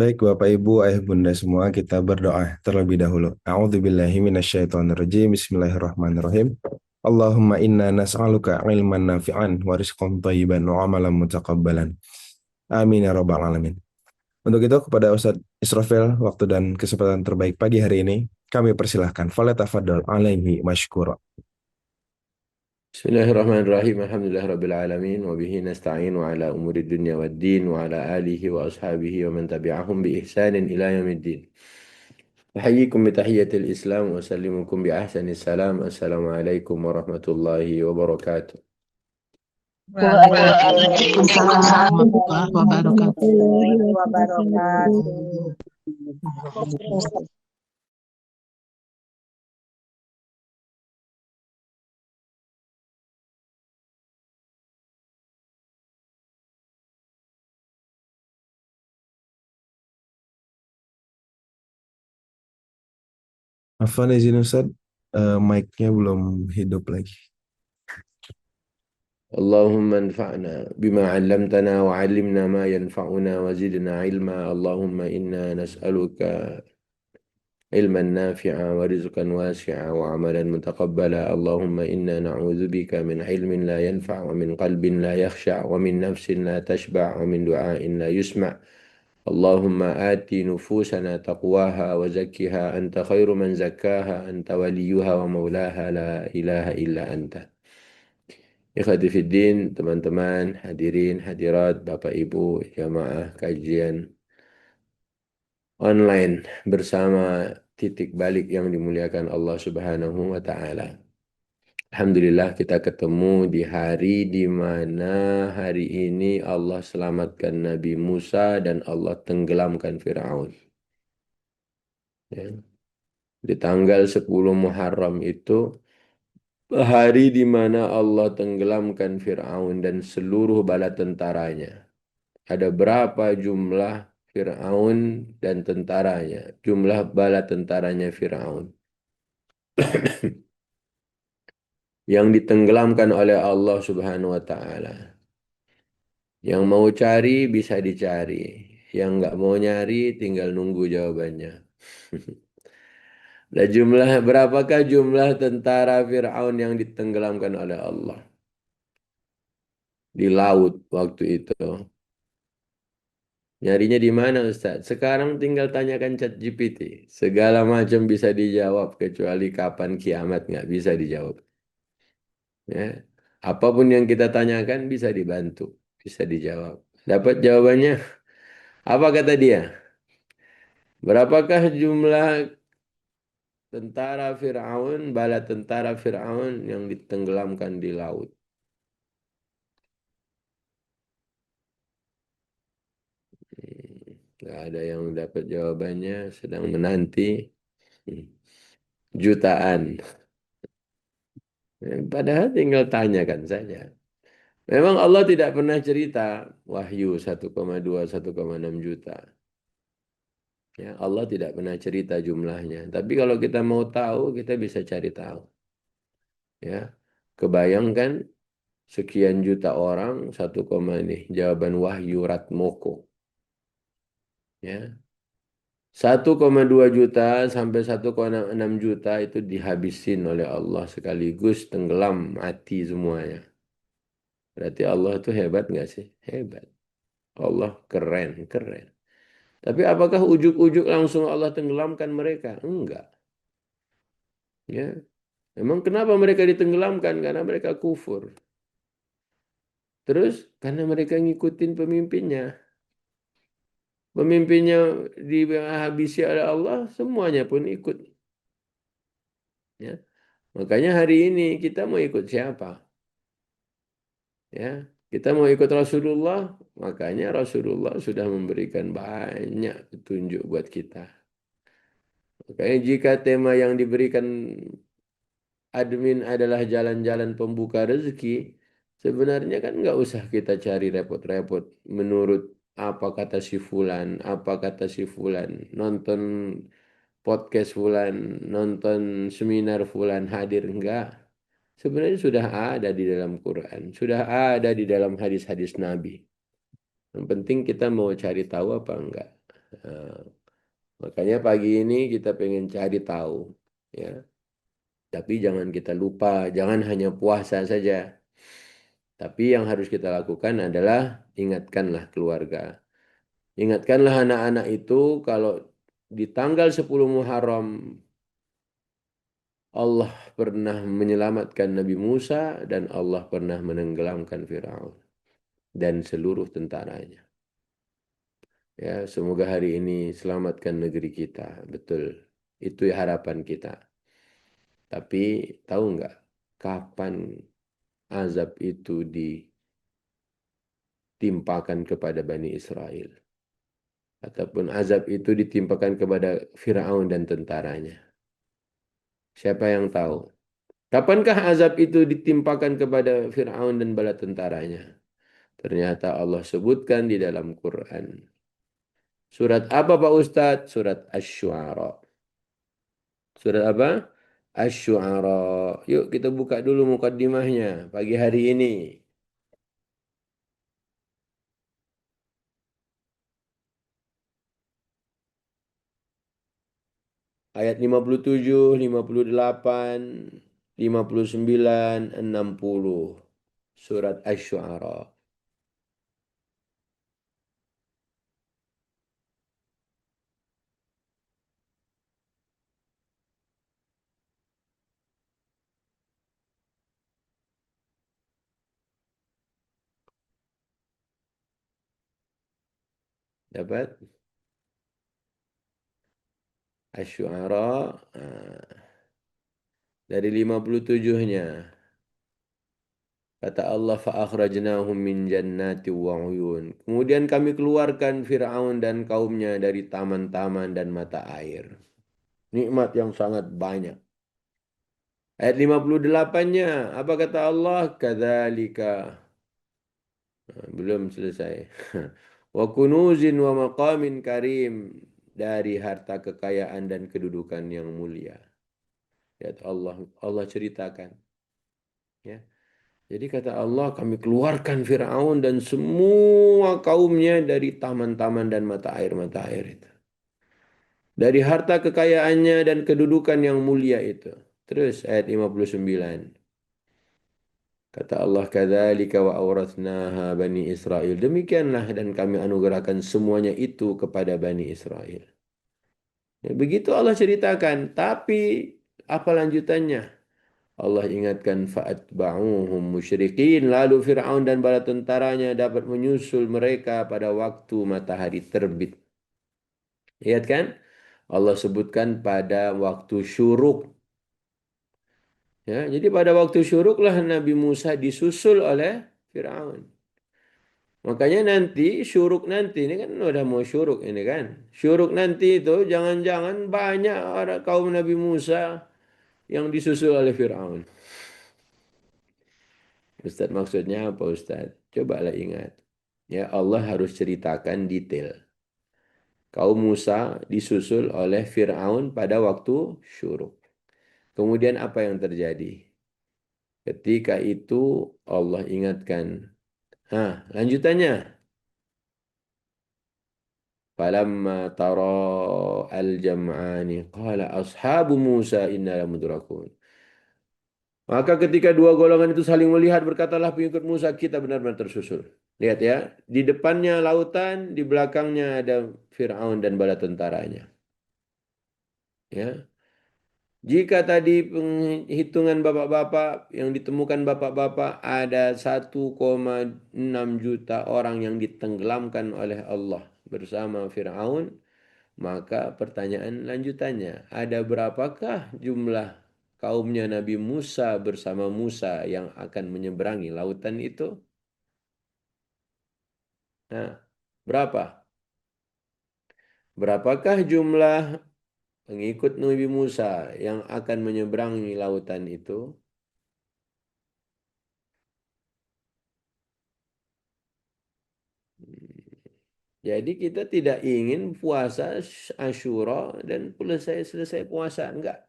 Baik Bapak Ibu, Ayah Bunda semua, kita berdoa terlebih dahulu. A'udzubillahi minasyaitonirrajim. Bismillahirrahmanirrahim. Allahumma inna nas'aluka ilman nafi'an wa rizqan thayyiban wa amalan mutaqabbalan. Amin ya rabbal alamin. Untuk itu kepada Ustadz Israfil, waktu dan kesempatan terbaik pagi hari ini, kami persilahkan. Falyatafaddal alaihi mashkura. بسم الله الرحمن الرحيم الحمد لله رب العالمين وبه نستعين على أمور الدنيا والدين وعلى آله وأصحابه ومن تبعهم بإحسان إلى يوم الدين. أحييكم بتحية الإسلام وأسلمكم بأحسن السلام. السلام عليكم ورحمة الله وبركاته. Waalaikumsalam warahmatullahi wabarakatuh. Warahmatullahi wabarakatuh. Afwan izin Ustadz, mic-nya belum hidup lagi. اللهم انفعنا بما علمتنا وعلمنا ما ينفعنا وزدنا علما. اللهم إنا نسألك علما نافعا ورزقا واسعا وعملا متقبلا. اللهم إنا نعوذ بك من علم لا ينفع ومن قلب لا يخشع ومن نفس لا تشبع ومن دعاء لا يسمع. اللهم آت نفوسنا تقواها وزكها أنت خير من زكاها أنت وليها ومولاها لا إله إلا أنت. Ikhwati fiddin, teman-teman, hadirin, hadirat, Bapak Ibu, jamaah kajian online bersama titik balik yang dimuliakan Allah Subhanahu wa taala. Alhamdulillah kita ketemu di hari di mana hari ini Allah selamatkan Nabi Musa dan Allah tenggelamkan Firaun. Ya. Di tanggal 10 Muharram itu hari di mana Allah tenggelamkan Firaun dan seluruh bala tentaranya. Ada berapa jumlah Firaun dan tentaranya? Jumlah bala tentaranya Firaun yang ditenggelamkan oleh Allah Subhanahu wa taala. Yang mau cari bisa dicari, yang nggak mau nyari tinggal nunggu jawabannya. Dan berapakah jumlah tentara Firaun yang ditenggelamkan oleh Allah di laut waktu itu? Nyarinya di mana Ustaz? Sekarang tinggal tanyakan ChatGPT. Segala macam bisa dijawab kecuali kapan kiamat nggak bisa dijawab. Ya. Apapun yang kita tanyakan bisa dibantu, bisa dijawab. Dapat jawabannya? Apa kata dia? Berapakah jumlah tentara Fir'aun, bala tentara Fir'aun yang ditenggelamkan di laut? Nggak ada yang dapat jawabannya, sedang menanti. Jutaan. Padahal tinggal tanyakan saja. Memang Allah tidak pernah cerita wahyu 1,2, 1,6 juta. Ya, Allah tidak pernah cerita jumlahnya. Tapi kalau kita mau tahu, kita bisa cari tahu. Ya, kebayangkan sekian juta orang, 1, ini jawaban wahyu Ratmoko. Ya, 1,2 juta sampai 1,6 juta itu dihabisin oleh Allah sekaligus tenggelam mati semuanya. Berarti Allah itu hebat nggak sih? Hebat. Allah keren, keren. Tapi apakah ujuk-ujuk langsung Allah tenggelamkan mereka? Enggak. Ya, memang kenapa mereka ditenggelamkan? Karena mereka kufur. Terus karena mereka ngikutin pemimpinnya. Pemimpinnya dihabisi oleh Allah, semuanya pun ikut. Ya. Makanya hari ini kita mau ikut siapa? Ya, kita mau ikut Rasulullah, makanya Rasulullah sudah memberikan banyak petunjuk buat kita. Makanya jika tema yang diberikan admin adalah jalan-jalan pembuka rezeki, sebenarnya kan nggak usah kita cari repot-repot menurut apa kata si Fulan, apa kata si Fulan, nonton podcast Fulan, nonton seminar Fulan hadir enggak. Sebenarnya sudah ada di dalam Quran, sudah ada di dalam hadis-hadis Nabi. Yang penting kita mau cari tahu apa enggak. Nah, makanya pagi ini kita pengen cari tahu, ya. Tapi jangan kita lupa, jangan hanya puasa saja. Tapi yang harus kita lakukan adalah ingatkanlah keluarga. Ingatkanlah anak-anak itu kalau di tanggal 10 Muharram Allah pernah menyelamatkan Nabi Musa dan Allah pernah menenggelamkan Firaun dan seluruh tentaranya. Ya, semoga hari ini selamatkan negeri kita. Betul. Itu harapan kita. Tapi tahu nggak kapan azab itu ditimpakan kepada Bani Israel? Ataupun azab itu ditimpakan kepada Firaun dan tentaranya? Siapa yang tahu? Kapankah azab itu ditimpakan kepada Firaun dan bala tentaranya? Ternyata Allah sebutkan di dalam Quran. Surat apa Pak Ustadz? Surat Asy-Syu'ara. Surat apa? Asy-Syu'ara. Yuk kita buka dulu mukaddimahnya pagi hari ini. Ayat 57, 58, 59, 60. Surat Asy-Syu'ara. Dapat? Asy-Syu'ara. Dari 57-nya. Kata Allah, فَأَخْرَجْنَاهُمْ مِنْ جَنَّاتٍ وَعُيُونٍ. Kemudian kami keluarkan Fir'aun dan kaumnya dari taman-taman dan mata air. Nikmat yang sangat banyak. Ayat 58-nya, apa kata Allah? Kadzalika. Belum selesai. Wa kunuzin wa maqamin karim. Dari harta kekayaan dan kedudukan yang mulia. Lihat Allah ceritakan. Ya. Jadi kata Allah, kami keluarkan Fir'aun dan semua kaumnya dari taman-taman dan mata air itu. Dari harta kekayaannya dan kedudukan yang mulia itu. Terus ayat 59. Kata Allah, kadzalika wa awratsnaha bani Israil. Demikianlah dan kami anugerahkan semuanya itu kepada Bani Israel. Ya, begitu Allah ceritakan. Tapi apa lanjutannya? Allah ingatkan fa'atba'uhum musyrikin. Lalu Fir'aun dan bala tentaranya dapat menyusul mereka pada waktu matahari terbit. Lihat kan? Allah sebutkan pada waktu syuruk. Ya, jadi pada waktu syuruklah Nabi Musa disusul oleh Fir'aun. Makanya nanti syuruk nanti ini kan udah mau syuruk ini kan. Syuruk nanti itu jangan-jangan banyak orang kaum Nabi Musa yang disusul oleh Fir'aun. Ustadz maksudnya apa Ustadz? Cobalah ingat. Ya Allah harus ceritakan detail. Kaum Musa disusul oleh Fir'aun pada waktu syuruk. Kemudian apa yang terjadi? Ketika itu Allah ingatkan. Lanjutannya. Falamma tara al-jam'ani qala ashabu Musa inna lamudrakun. Maka ketika dua golongan itu saling melihat, berkatalah pengikut Musa, kita benar-benar tersusul. Lihat ya, di depannya lautan, di belakangnya ada Fir'aun dan bala tentaranya. Ya, jika tadi penghitungan bapak-bapak yang ditemukan bapak-bapak ada 1,6 juta orang yang ditenggelamkan oleh Allah bersama Fir'aun, maka pertanyaan lanjutannya, ada berapakah jumlah kaumnya Nabi Musa bersama Musa yang akan menyeberangi lautan itu? Nah, berapa? Berapakah jumlah pengikut Nabi Musa yang akan menyeberangi lautan itu? Jadi kita tidak ingin puasa Asyura dan selesai puasa. Enggak.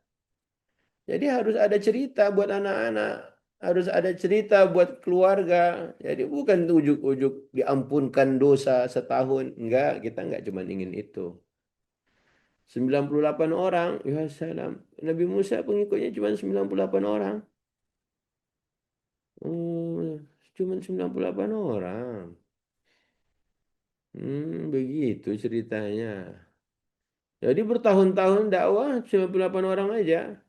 Jadi harus ada cerita buat anak-anak. harus ada cerita buat keluarga. Jadi bukan ujuk-ujuk diampunkan dosa setahun. Enggak, kita enggak cuma ingin itu. 98 orang, ya salam. Nabi Musa pengikutnya cuma 98 orang. Oh, cuma 98 orang. Begitu ceritanya. Jadi bertahun-tahun dakwah 98 orang aja.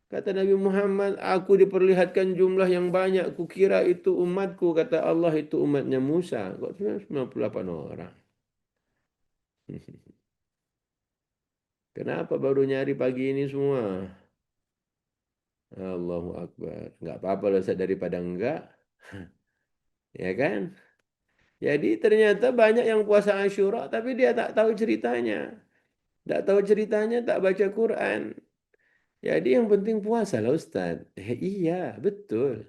Kata Nabi Muhammad, aku diperlihatkan jumlah yang banyak. Kukira itu umatku. Kata Allah itu umatnya Musa. Kok cuma 98 orang? Kenapa baru nyari pagi ini semua? Allahu Akbar. Enggak apa-apa loh daripada enggak. Ya kan? Jadi ternyata banyak yang puasa Asyura tapi dia tak tahu ceritanya. Tak tahu ceritanya, tak baca Quran. Jadi yang penting puasa lah Ustaz. Iya, betul.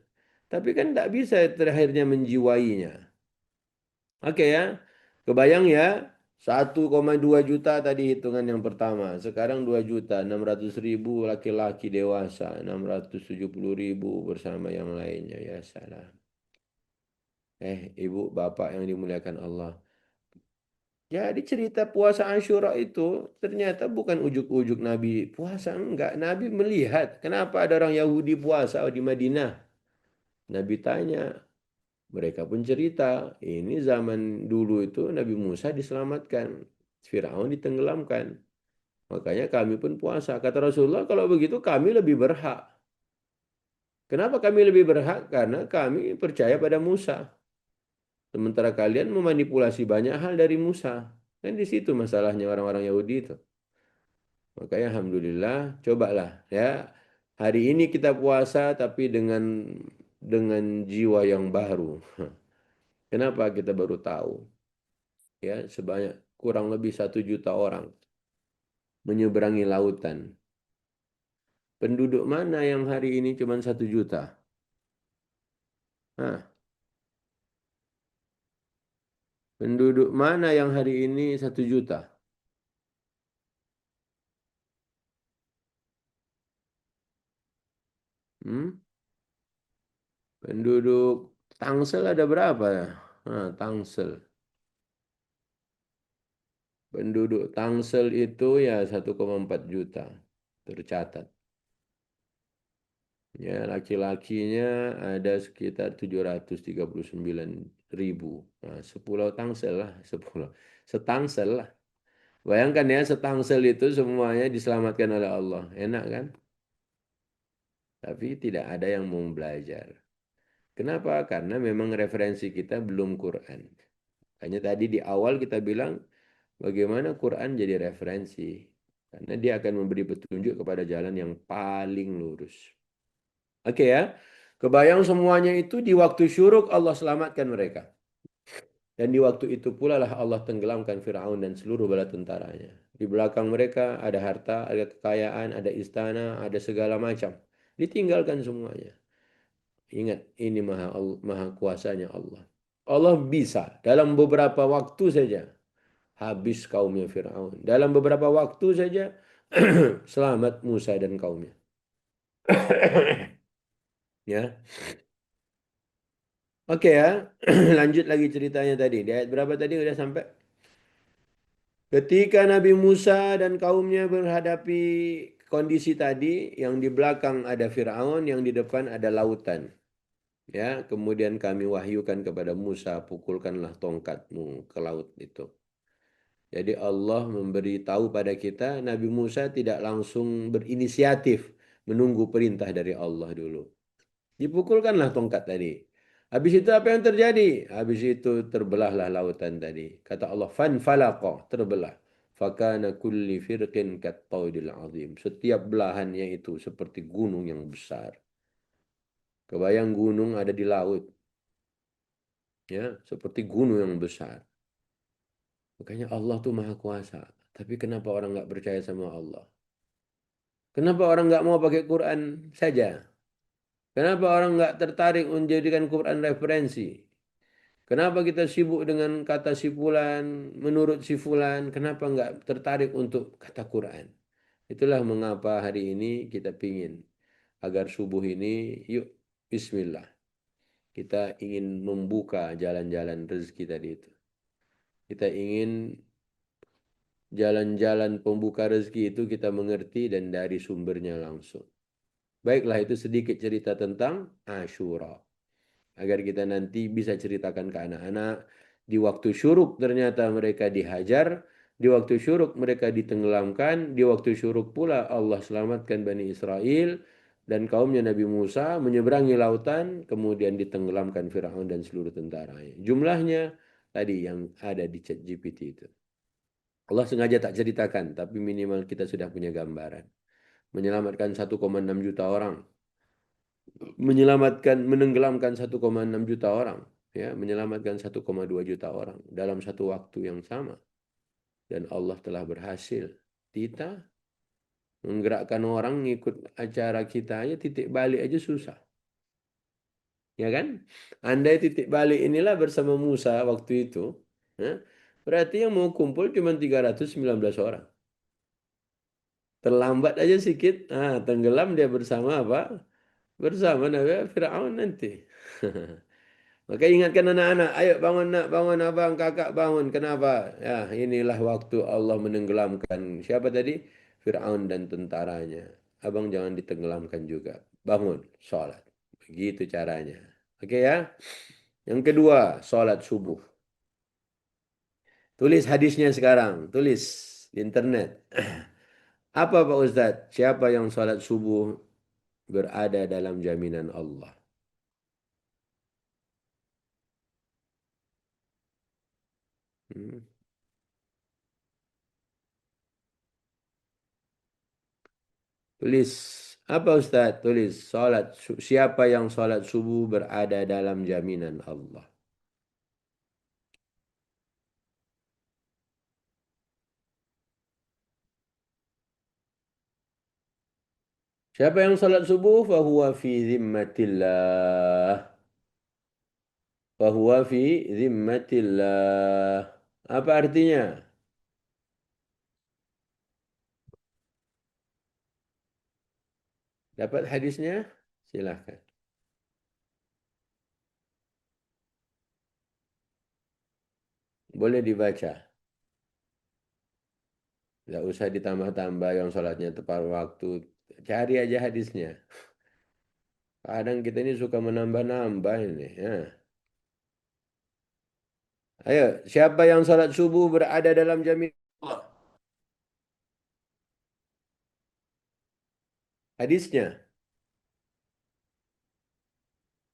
Tapi kan tak bisa terakhirnya menjiwainya. Oke ya, kebayang ya, 1,2 juta tadi hitungan yang pertama. Sekarang 2.600.000 laki-laki dewasa, 670.000 bersama yang lainnya. Ya salam. Ibu, bapak yang dimuliakan Allah. Jadi cerita puasa Asyura itu ternyata bukan ujuk-ujuk Nabi puasa. Enggak, Nabi melihat kenapa ada orang Yahudi puasa di Madinah. Nabi tanya, mereka pun cerita, ini zaman dulu itu Nabi Musa diselamatkan. Firaun ditenggelamkan. Makanya kami pun puasa. Kata Rasulullah, kalau begitu kami lebih berhak. Kenapa kami lebih berhak? Karena kami percaya pada Musa. Sementara kalian memanipulasi banyak hal dari Musa. Kan di situ masalahnya orang-orang Yahudi itu. Makanya Alhamdulillah, cobalah ya. Hari ini kita puasa tapi dengan jiwa yang baru. Kenapa kita baru tahu? Ya, sebanyak kurang lebih 1 juta orang menyeberangi lautan. Penduduk mana yang hari ini cuma 1 juta? Nah, penduduk mana yang hari ini 1 juta? Hmm? Penduduk Tangsel ada berapa? Nah, Tangsel. Penduduk Tangsel itu ya 1,4 juta tercatat. Ya, laki-lakinya ada sekitar 739.000. Nah, sepulau Tangsel lah, sepulau. Setangsel lah. Bayangkan ya, setangsel itu semuanya diselamatkan oleh Allah. Enak kan? Tapi tidak ada yang mau belajar. Kenapa? Karena memang referensi kita belum Quran. Hanya tadi di awal kita bilang bagaimana Quran jadi referensi. Karena dia akan memberi petunjuk kepada jalan yang paling lurus. Oke ya. Kebayang semuanya itu di waktu syuruk Allah selamatkan mereka. Dan di waktu itu pula lah Allah tenggelamkan Firaun dan seluruh bala tentaranya. Di belakang mereka ada harta, ada kekayaan, ada istana, ada segala macam. Ditinggalkan semuanya. Ingat, ini maha kuasanya Allah. Allah bisa dalam beberapa waktu saja habis kaumnya Firaun. Dalam beberapa waktu saja selamat Musa dan kaumnya. Ya. Oke ya. Lanjut lagi ceritanya tadi. Di ayat berapa tadi udah sampai? Ketika Nabi Musa dan kaumnya menghadapi kondisi tadi, yang di belakang ada Firaun, yang di depan ada lautan. Ya, kemudian kami wahyukan kepada Musa, pukulkanlah tongkatmu ke laut itu. Jadi Allah memberi tahu pada kita, Nabi Musa tidak langsung berinisiatif menunggu perintah dari Allah dulu. Dipukulkanlah tongkat tadi. Habis itu apa yang terjadi? Habis itu terbelahlah lautan tadi. Kata Allah, fan falaqa, terbelah. Fakana kulli firqin kattaudil azim. Setiap belahannya itu seperti gunung yang besar. Kebayang gunung ada di laut. Ya, seperti gunung yang besar. Makanya Allah tuh maha kuasa. Tapi kenapa orang nggak percaya sama Allah? Kenapa orang nggak mau pakai Quran saja? Kenapa orang nggak tertarik menjadikan Quran referensi? Kenapa kita sibuk dengan kata si fulan, menurut si fulan, kenapa nggak tertarik untuk kata Quran? Itulah mengapa hari ini kita pingin agar subuh ini, yuk Bismillah. Kita ingin membuka jalan-jalan rezeki tadi itu. Kita ingin jalan-jalan pembuka rezeki itu kita mengerti dan dari sumbernya langsung. Baiklah, itu sedikit cerita tentang Ashura. Agar kita nanti bisa ceritakan ke anak-anak. Di waktu syuruk ternyata mereka dihajar. Di waktu syuruk mereka ditenggelamkan. Di waktu syuruk pula Allah selamatkan Bani Israel. Dan kaumnya Nabi Musa menyeberangi lautan. Kemudian ditenggelamkan Fir'aun dan seluruh tentaranya. Jumlahnya tadi yang ada di ChatGPT itu. Allah sengaja tak ceritakan. Tapi minimal kita sudah punya gambaran. Menyelamatkan 1,6 juta orang. Menenggelamkan 1,6 juta orang, ya, menyelamatkan 1,2 juta orang dalam satu waktu yang sama. Dan Allah telah berhasil. Kita menggerakkan orang ngikut acara kita aja, titik balik aja susah. Ya kan? Andai titik balik inilah bersama Musa waktu itu, ya, berarti yang mau kumpul cuma 319 orang. Terlambat aja sedikit, tenggelam dia bersama apa? Bersama Nabi Fir'aun nanti. Maka ingatkan anak-anak, ayo bangun nak, bangun abang, kakak bangun. Kenapa? Ya, inilah waktu Allah menenggelamkan. Siapa tadi? Fir'aun dan tentaranya. Abang jangan ditenggelamkan juga. Bangun, sholat. Begitu caranya. Oke ya. Yang kedua, sholat subuh. Tulis hadisnya sekarang. Tulis di internet. Apa Pak Ustadz? Siapa yang sholat subuh berada dalam jaminan Allah? Hmm. Tulis apa Ustaz? Tulis siapa yang salat subuh berada dalam jaminan Allah. Siapa yang salat subuh fahuwa fi zimmatillah. Fahuwa fi zimmatillah. Apa artinya? Dapat hadisnya? Silahkan. Boleh dibaca. Tidak usah ditambah-tambah yang sholatnya tepat waktu. Cari aja hadisnya. Kadang kita ini suka menambah-nambah ini. Ya. Ayo, siapa yang sholat subuh berada dalam jaminan Allah? Hadisnya.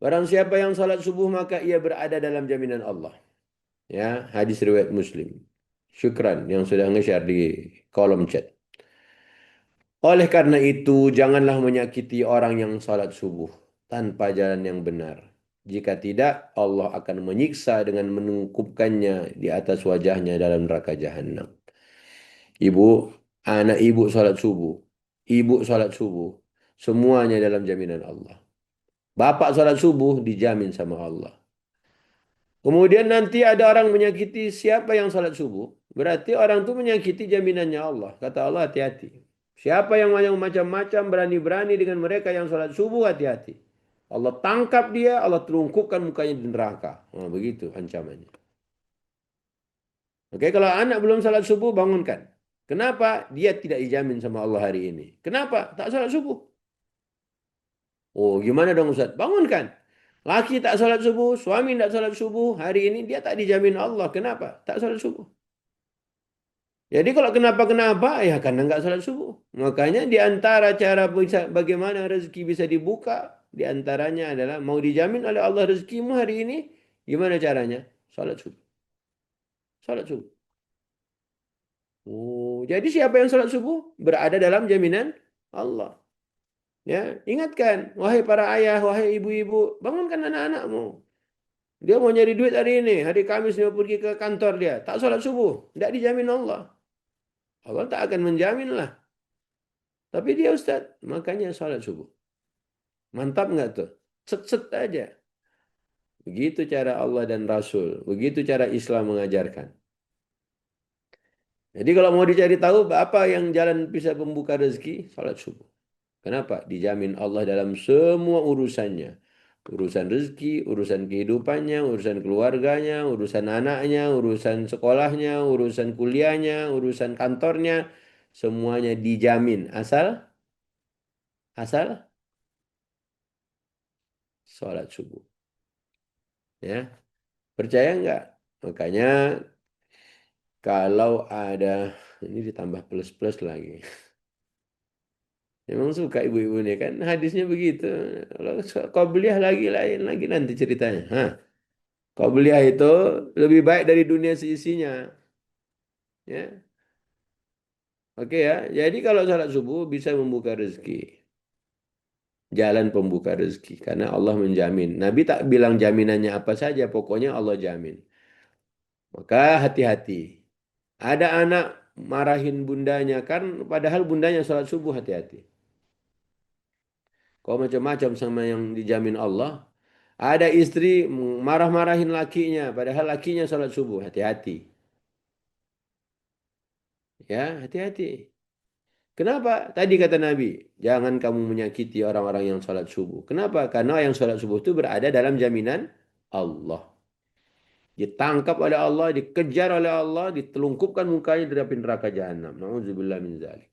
Barang siapa yang sholat subuh maka ia berada dalam jaminan Allah. Ya, hadis riwayat Muslim. Syukran yang sudah nge-share di kolom chat. Oleh karena itu, janganlah menyakiti orang yang sholat subuh tanpa jalan yang benar. Jika tidak, Allah akan menyiksa dengan menungkupkannya di atas wajahnya dalam neraka jahanam. Ibu, anak ibu sholat subuh, ibu sholat subuh, semuanya dalam jaminan Allah. Bapak sholat subuh dijamin sama Allah. Kemudian nanti ada orang menyakiti siapa yang sholat subuh. Berarti orang itu menyakiti jaminannya Allah. Kata Allah, hati-hati. Siapa yang macam-macam berani-berani dengan mereka yang sholat subuh, hati-hati. Allah tangkap dia, Allah terungkupkan mukanya di neraka. Nah, begitu ancamannya. Oke, kalau anak belum sholat subuh, bangunkan. Kenapa? Dia tidak dijamin sama Allah hari ini. Kenapa? Tak sholat subuh. Oh, gimana dong Ustaz? Bangunkan. Laki tak sholat subuh, suami tak sholat subuh, hari ini dia tak dijamin Allah. Kenapa? Tak sholat subuh. Jadi kalau kenapa-kenapa, ya karena nggak sholat subuh. Makanya di antara cara bagaimana rezeki bisa dibuka, di antaranya adalah mau dijamin oleh Allah rezekimu hari ini, gimana caranya? Sholat subuh. Sholat subuh. Oh, jadi siapa yang sholat subuh berada dalam jaminan Allah. Ya, ingatkan, wahai para ayah, wahai ibu-ibu, bangunkan anak-anakmu. Dia mau nyari duit hari ini, hari Kamis dia pergi ke kantor dia, tak sholat subuh, tidak dijamin Allah. Allah tak akan menjamin lah. Tapi dia Ustaz, makanya sholat subuh. Mantap nggak tuh? Set-set aja. Begitu cara Allah dan Rasul, begitu cara Islam mengajarkan. Jadi kalau mau dicari tahu apa yang jalan bisa membuka rezeki, sholat subuh. Kenapa? Dijamin Allah dalam semua urusannya. Urusan rezeki, urusan kehidupannya, urusan keluarganya, urusan anaknya, urusan sekolahnya, urusan kuliahnya, urusan kantornya, semuanya dijamin. Asal sholat subuh. Ya, percaya nggak? Makanya kalau ada, ini ditambah plus-plus lagi. Memang suka ibu-ibu ini kan hadisnya begitu. Kalau kau beliah lagi lain lagi nanti ceritanya. Hah? Kau beliah itu lebih baik dari dunia seisinya. Ya, oke ya. Jadi kalau sholat subuh bisa membuka rezeki. Jalan pembuka rezeki. Karena Allah menjamin. Nabi tak bilang jaminannya apa saja. Pokoknya Allah jamin. Maka hati-hati. Ada anak marahin bundanya kan. Padahal bundanya sholat subuh, hati-hati. Kau macam-macam sama yang dijamin Allah. Ada istri marah-marahin lakinya. Padahal lakinya sholat subuh. Hati-hati. Ya, hati-hati. Kenapa? Tadi kata Nabi, jangan kamu menyakiti orang-orang yang sholat subuh. Kenapa? Karena yang sholat subuh itu berada dalam jaminan Allah. Ditangkap oleh Allah, dikejar oleh Allah, ditelungkupkan mukanya di api neraka jahanam. Nauzubillah min dzalik.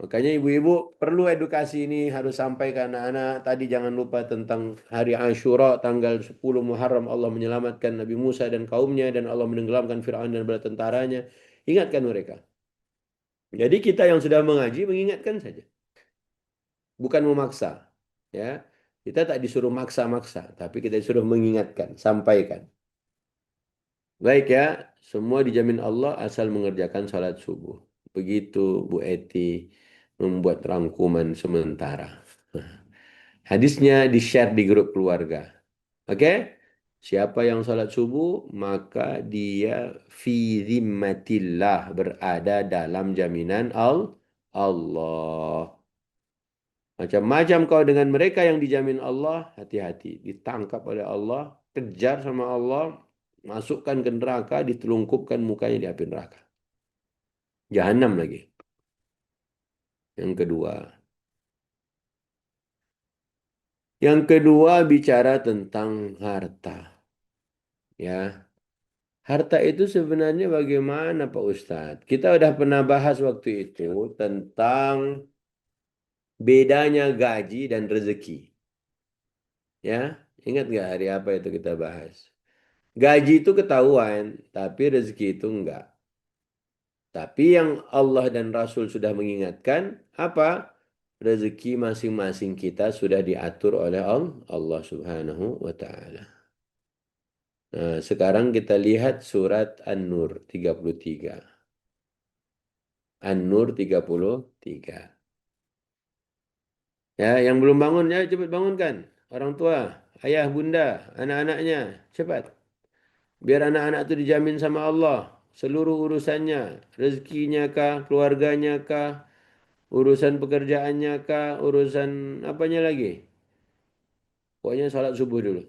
Makanya ibu-ibu perlu edukasi ini harus sampai ke anak-anak. Tadi jangan lupa tentang hari Ashura tanggal 10 Muharram Allah menyelamatkan Nabi Musa dan kaumnya dan Allah menenggelamkan Fir'aun dan bala tentaranya. Ingatkan mereka. Jadi kita yang sudah mengaji mengingatkan saja. Bukan memaksa. Ya, kita tak disuruh maksa-maksa, tapi kita disuruh mengingatkan, sampaikan. Baik ya, semua dijamin Allah asal mengerjakan salat subuh. Begitu Bu Eti membuat rangkuman sementara. Hadisnya di-share di grup keluarga. Oke? Siapa yang salat subuh, maka dia fi zimmatillah, berada dalam jaminan Allah. Macam-macam kau dengan mereka yang dijamin Allah, hati-hati. Ditangkap oleh Allah, kejar sama Allah, masukkan ke neraka, ditelungkupkan mukanya di api neraka. Jahanam lagi. Yang kedua. Yang kedua bicara tentang harta. Ya. Harta itu sebenarnya bagaimana Pak Ustadz? Kita udah pernah bahas waktu itu tentang bedanya gaji dan rezeki. Ya, ingat nggak hari apa itu kita bahas? Gaji itu ketahuan, tapi rezeki itu enggak. Tapi yang Allah dan Rasul sudah mengingatkan, apa? Rezeki masing-masing kita sudah diatur oleh Allah Subhanahu wa Ta'ala. Nah, sekarang kita lihat surat An-Nur 33. An-Nur 33. Ya, yang belum bangun ya cepat bangunkan. Orang tua, ayah, bunda, anak-anaknya, cepat. Biar anak-anak itu dijamin sama Allah. Seluruh urusannya. Rezekinya kah, keluarganya kah, urusan pekerjaannya kah, urusan apanya lagi. Pokoknya salat subuh dulu.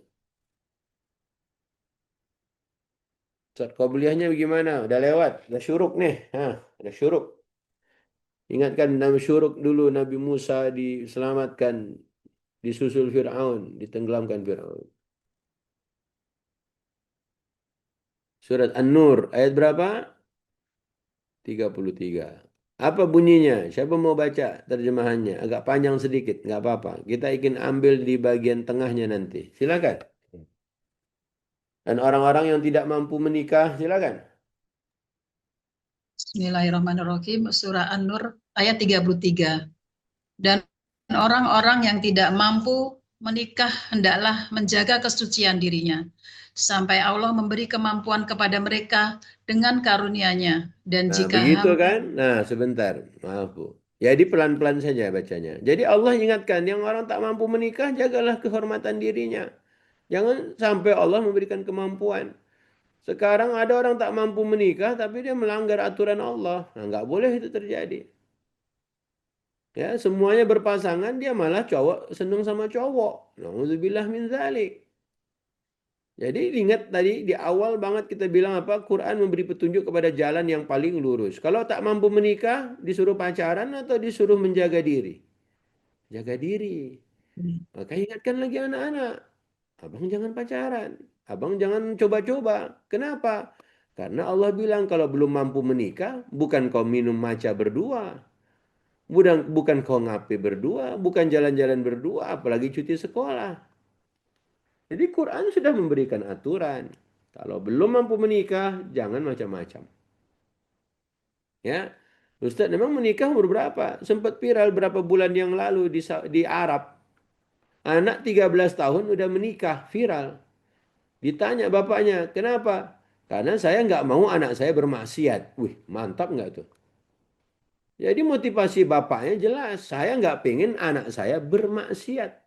Saat qabliyahnya bagaimana? Udah lewat. Udah syuruk nih. Hah, udah syuruk. Ingatkan Nabi syuruk dulu. Nabi Musa diselamatkan. Disusul Fir'aun. Ditenggelamkan Fir'aun. Surat An-Nur. Ayat berapa? 33. Apa bunyinya? Siapa mau baca terjemahannya? Agak panjang sedikit, nggak apa-apa. Kita ingin ambil di bagian tengahnya nanti. Silakan. Dan orang-orang yang tidak mampu menikah, silakan. Bismillahirrahmanirrahim. Surah An-Nur ayat 33. Dan orang-orang yang tidak mampu menikah hendaklah menjaga kesucian dirinya sampai Allah memberi kemampuan kepada mereka dengan karunia-Nya. Dan Nah, jika begitu kan? Nah, sebentar. Maaf, Bu. Jadi pelan-pelan saja bacanya. Jadi Allah ingatkan, yang orang tak mampu menikah, jagalah kehormatan dirinya. Jangan sampai Allah memberikan kemampuan. Sekarang ada orang tak mampu menikah, tapi dia melanggar aturan Allah. Nah, nggak boleh itu terjadi. Ya, semuanya berpasangan, dia malah cowok seneng sama cowok. Nauzubillah min dzalik. Jadi ingat tadi di awal banget kita bilang apa? Quran memberi petunjuk kepada jalan yang paling lurus. Kalau tak mampu menikah, disuruh pacaran atau disuruh menjaga diri? Jaga diri. Maka ingatkan lagi anak-anak. Abang jangan pacaran. Abang jangan coba-coba. Kenapa? Karena Allah bilang kalau belum mampu menikah, bukan kau minum maca berdua. Bukan kau ngapi berdua. Bukan jalan-jalan berdua. Apalagi cuti sekolah. Jadi Quran sudah memberikan aturan. Kalau belum mampu menikah, jangan macam-macam. Ya, Ustadz memang menikah umur berapa? Sempat viral berapa bulan yang lalu di Arab. Anak 13 tahun udah menikah, viral. Ditanya bapaknya, kenapa? Karena saya nggak mau anak saya bermaksiat. Wih, mantap nggak tuh? Jadi motivasi bapaknya jelas, saya nggak pengen anak saya bermaksiat.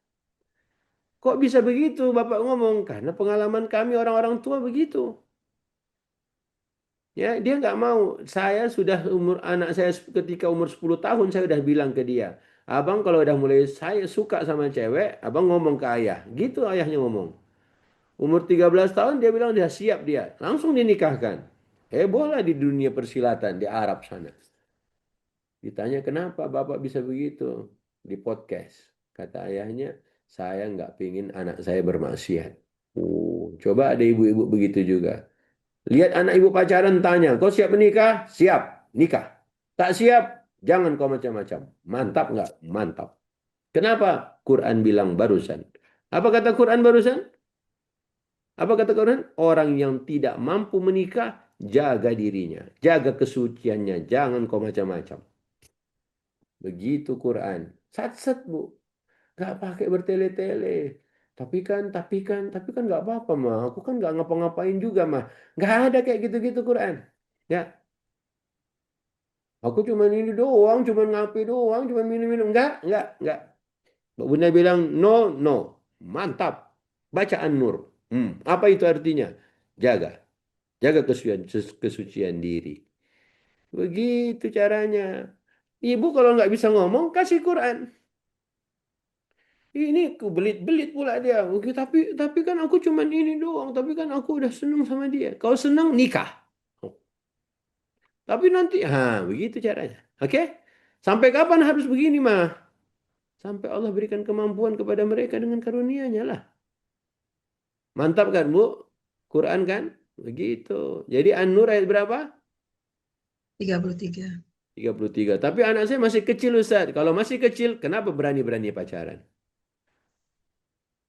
Kok bisa begitu bapak ngomong? Karena pengalaman kami orang-orang tua begitu. Ya, dia nggak mau. Saya sudah anak saya ketika umur 10 tahun saya udah bilang ke dia, abang kalau udah mulai saya suka sama cewek, abang ngomong ke ayah. Gitu ayahnya ngomong. Umur 13 tahun dia bilang dia siap dia. Langsung dinikahkan. Heboh lah di dunia persilatan di Arab sana. Ditanya kenapa bapak bisa begitu? Di podcast. Kata ayahnya, saya nggak pingin anak saya bermaksiat. Coba ada ibu-ibu begitu juga. Lihat anak ibu pacaran tanya, kau siap menikah? Siap, nikah. Tak siap, jangan kau macam-macam. Mantap nggak? Mantap. Kenapa? Quran bilang barusan. Apa kata Quran barusan? Apa kata Quran? Orang yang tidak mampu menikah, jaga dirinya. Jaga kesuciannya. Jangan kau macam-macam. Begitu Quran. Sat-sat bu. Gak pakai bertele-tele. Tapi kan gak apa-apa mah. Aku kan gak ngapa-ngapain juga mah. Gak ada kayak gitu-gitu Quran. Ya, aku cuman ini doang, cuman ngapi doang, cuman minum-minum. Enggak. Mbak Bunda bilang, no, no. Mantap. Bacaan Nur. Apa itu artinya? Jaga. Jaga kesucian diri. Begitu caranya. Ibu kalau nggak bisa ngomong, kasih Quran. Ini aku belit-belit pula dia. Oke, tapi kan aku cuman ini doang. Tapi kan aku udah seneng sama dia. Kau senang nikah. Tapi nanti, begitu caranya. Oke? Sampai kapan harus begini mah? Sampai Allah berikan kemampuan kepada mereka dengan karunia-Nya lah. Mantap kan, Bu? Quran kan? Begitu. Jadi An-Nur ayat berapa? 33. 33. Tapi anak saya masih kecil, Ustaz. Kalau masih kecil, kenapa berani-berani pacaran?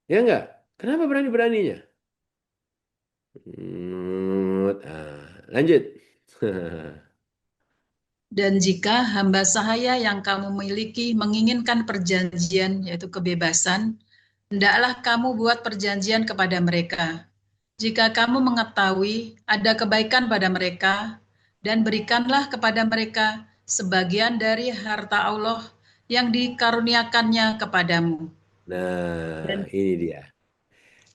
Ya enggak? Kenapa berani-beraninya? Lanjut. Dan jika hamba sahaya yang kamu miliki menginginkan perjanjian, yaitu kebebasan, hendaklah kamu buat perjanjian kepada mereka. Jika kamu mengetahui ada kebaikan pada mereka, dan berikanlah kepada mereka sebagian dari harta Allah yang dikaruniakannya kepadamu. Nah, Dan ini dia.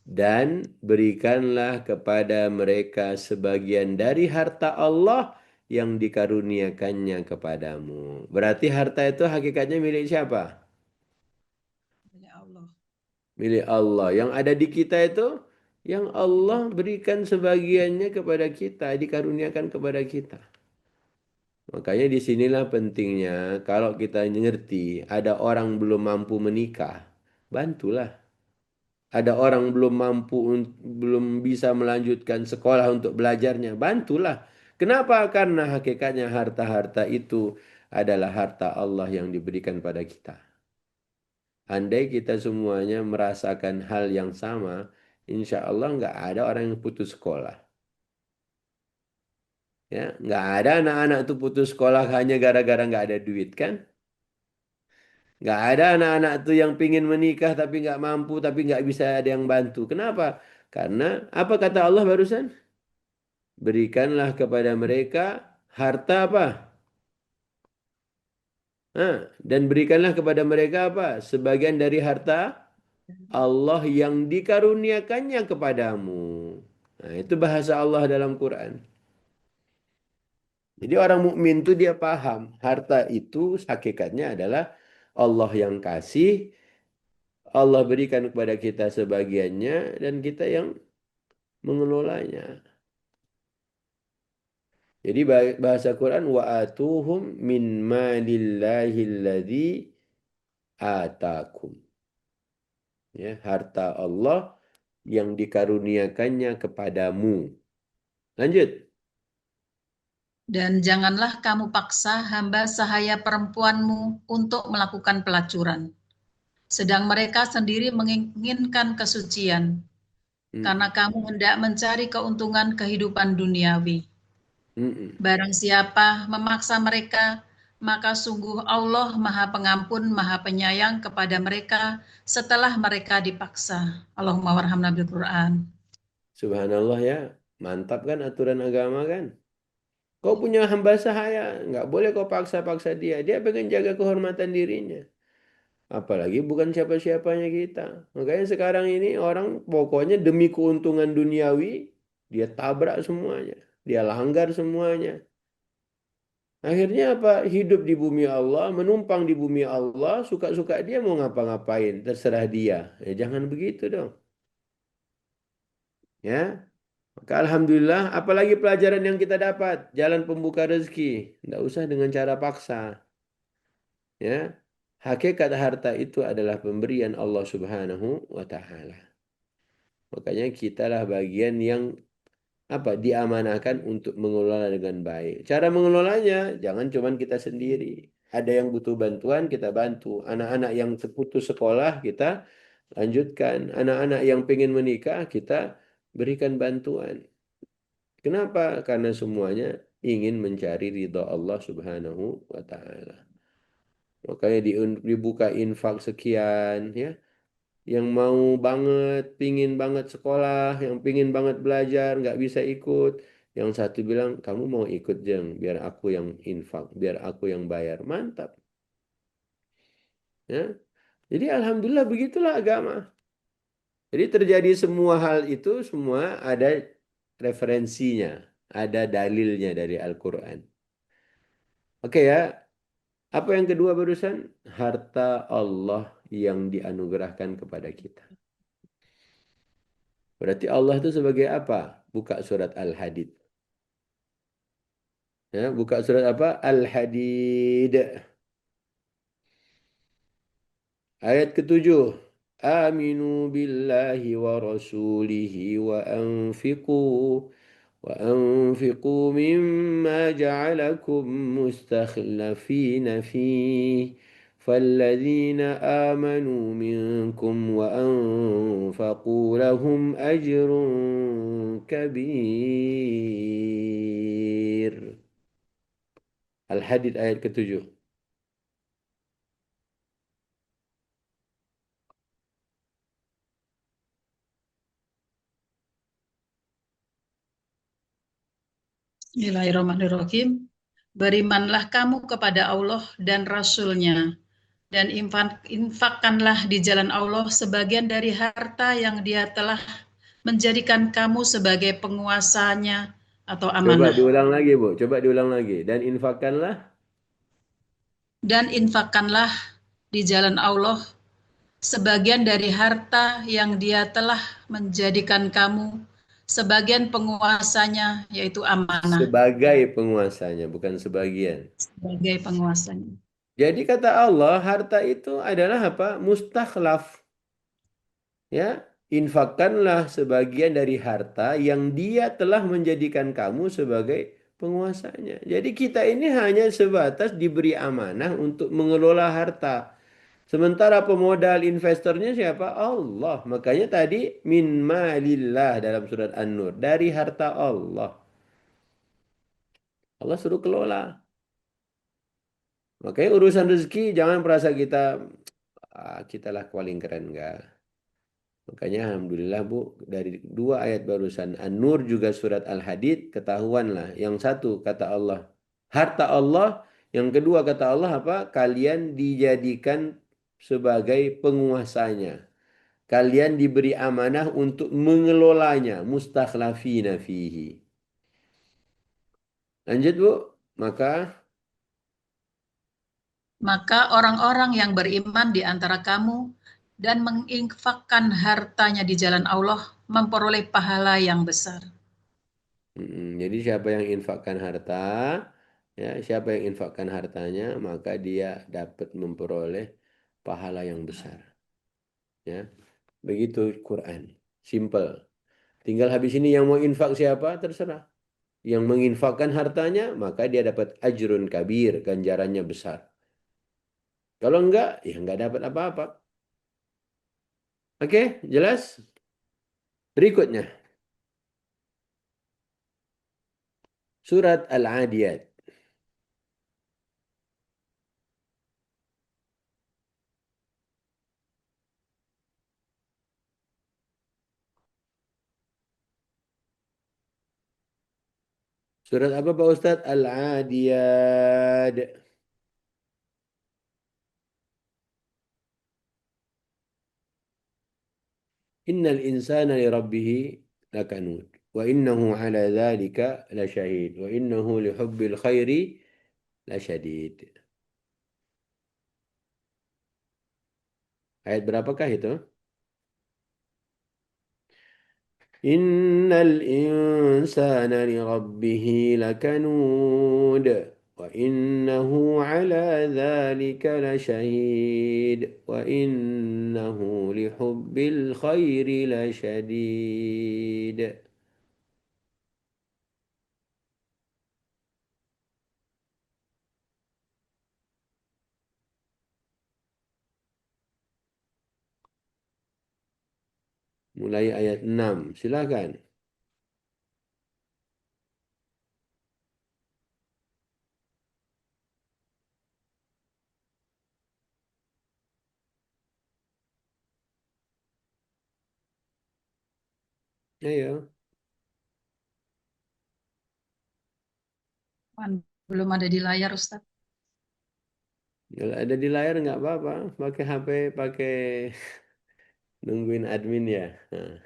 Dan berikanlah kepada mereka sebagian dari harta Allah yang dikaruniakannya kepadamu. Berarti harta itu hakikatnya milik siapa? ya Allah. Milik Allah. Yang ada di kita itu yang Allah berikan sebagiannya kepada kita, dikaruniakan kepada kita. Makanya disinilah pentingnya kalau kita ngerti ada orang belum mampu menikah, bantulah. Ada orang belum mampu, belum bisa melanjutkan sekolah untuk belajarnya, bantulah. Kenapa? Karena hakikatnya harta-harta itu adalah harta Allah yang diberikan pada kita. Andai kita semuanya merasakan hal yang sama, insya Allah nggak ada orang yang putus sekolah. Ya, nggak ada anak-anak tuh putus sekolah hanya gara-gara nggak ada duit kan? Nggak ada anak-anak tuh yang pingin menikah tapi nggak mampu, tapi nggak bisa ada yang bantu. Kenapa? Karena apa kata Allah barusan? Berikanlah kepada mereka harta apa? Dan berikanlah kepada mereka apa? Sebagian dari harta Allah yang dikaruniakannya kepadamu. Nah, itu bahasa Allah dalam Quran. Jadi orang mukmin itu dia paham harta itu hakikatnya adalah Allah yang kasih, Allah berikan kepada kita sebagiannya dan kita yang mengelolanya. Jadi bahasa Quran wa atuhum min malillahi alladzi atakum. Ya, harta Allah yang dikaruniakannya kepadamu. Lanjut. Dan janganlah kamu paksa hamba sahaya perempuanmu untuk melakukan pelacuran, sedang mereka sendiri menginginkan kesucian, karena Mm-mm. kamu hendak mencari keuntungan kehidupan duniawi. Mm-mm. Barang siapa memaksa mereka, maka sungguh Allah Maha Pengampun, Maha Penyayang kepada mereka setelah mereka dipaksa. Allahumma warhamna bil Quran. Subhanallah ya. Mantap kan aturan agama kan? Kau punya hamba sahaya, nggak boleh kau paksa-paksa dia. Dia pengen jaga kehormatan dirinya. Apalagi bukan siapa-siapanya kita. Makanya sekarang ini orang pokoknya demi keuntungan duniawi, dia tabrak semuanya. Dia langgar semuanya. Akhirnya apa? Hidup di bumi Allah, menumpang di bumi Allah, suka-suka dia mau ngapa-ngapain, terserah dia. Ya jangan begitu dong. Ya, maka alhamdulillah, apalagi pelajaran yang kita dapat, jalan pembuka rezeki. Tidak usah dengan cara paksa. Ya, hakikat harta itu adalah pemberian Allah Subhanahu wa Ta'ala. Makanya kitalah bagian yang apa diamanahkan untuk mengelola dengan baik. Cara mengelolanya jangan cuman kita sendiri. Ada yang butuh bantuan kita bantu. Anak-anak yang putus sekolah kita lanjutkan. Anak-anak yang pengen menikah kita berikan bantuan. Kenapa? Karena semuanya ingin mencari ridha Allah Subhanahu wa taala. Makanya dibuka infak sekian ya. Yang mau banget, pingin banget sekolah, yang pingin banget belajar, nggak bisa ikut. Yang satu bilang, kamu mau ikut Jeng, biar aku yang infak, biar aku yang bayar. Mantap. Ya. Jadi alhamdulillah begitulah agama. Jadi terjadi semua hal itu, semua ada referensinya, ada dalilnya dari Al-Quran. Oke ya, apa yang kedua barusan? Harta Allah yang dianugerahkan kepada kita. Berarti Allah itu sebagai apa? Buka surat Al-Hadid. Ya, buka surat apa? Al-Hadid. Ayat ketujuh. Aminu billahi wa rasulihi وأنفقوا مما جعلكم مستخلفين فيه فالذين آمنوا منكم وأنفقوا لهم أجر كبير. Al-Hadid ayat ketujuh. Bismillahirrahmanirrahim. Berimanlah kamu kepada Allah dan Rasul-Nya, dan infakkanlah di jalan Allah sebagian dari harta yang Dia telah menjadikan kamu sebagai penguasanya atau Coba amanah. diulang lagi, Bu. Coba diulang lagi. Dan infakkanlah. Dan infakkanlah di jalan Allah sebagian dari harta yang Dia telah menjadikan kamu sebagian penguasanya, yaitu amanah, Sebagai penguasanya, bukan sebagian. sebagai penguasanya. Jadi kata Allah, harta itu adalah apa? Mustakhlaf. Ya, infakkanlah sebagian dari harta yang dia telah menjadikan kamu sebagai penguasanya. Jadi kita ini hanya sebatas diberi amanah untuk mengelola harta. Sementara pemodal investornya siapa? Allah. Makanya tadi min malillah dalam surat An-Nur. Dari harta Allah. Allah suruh kelola. Makanya urusan rezeki jangan merasa kita lah paling keren enggak. Makanya alhamdulillah Bu dari dua ayat barusan An-Nur juga surat Al-Hadid ketahuanlah yang satu kata Allah harta Allah, yang kedua kata Allah apa? Kalian dijadikan sebagai penguasanya. Kalian diberi amanah untuk mengelolanya, mustakhlafina fihi. Lanjut Bu, maka Maka orang-orang yang beriman di antara kamu dan menginfakkan hartanya di jalan Allah memperoleh pahala yang besar. Jadi siapa yang infakkan harta, ya, siapa yang infakkan hartanya, maka dia dapat memperoleh pahala yang besar. Ya. Begitu Quran. Simple. Tinggal habis ini yang mau infak siapa? Terserah. Yang menginfakkan hartanya, maka dia dapat ajrun kabir, ganjarannya besar. Kalau enggak, ya enggak dapat apa-apa. Oke, jelas? Berikutnya, surat Al-Adiyat. Surat apa Pak Ustadz? Al-Adiyat. Innal insana li rabbihi lakanud. Wa innahu ala dhalika lasyahid. Wa innahu li hubbil khairi lasyadid. Ayat berapakah itu? Innal insana li rabbihi lakanud. Wa innahu ala dhalika lasyahid. Wa innahu li hubbil khairi lasyadid. Mulai ayat 6. Silakan. Ayo. Belum ada di layar, Ustaz. Kalau ada di layar nggak apa-apa. Pakai HP, pakai nungguin admin ya. Nah.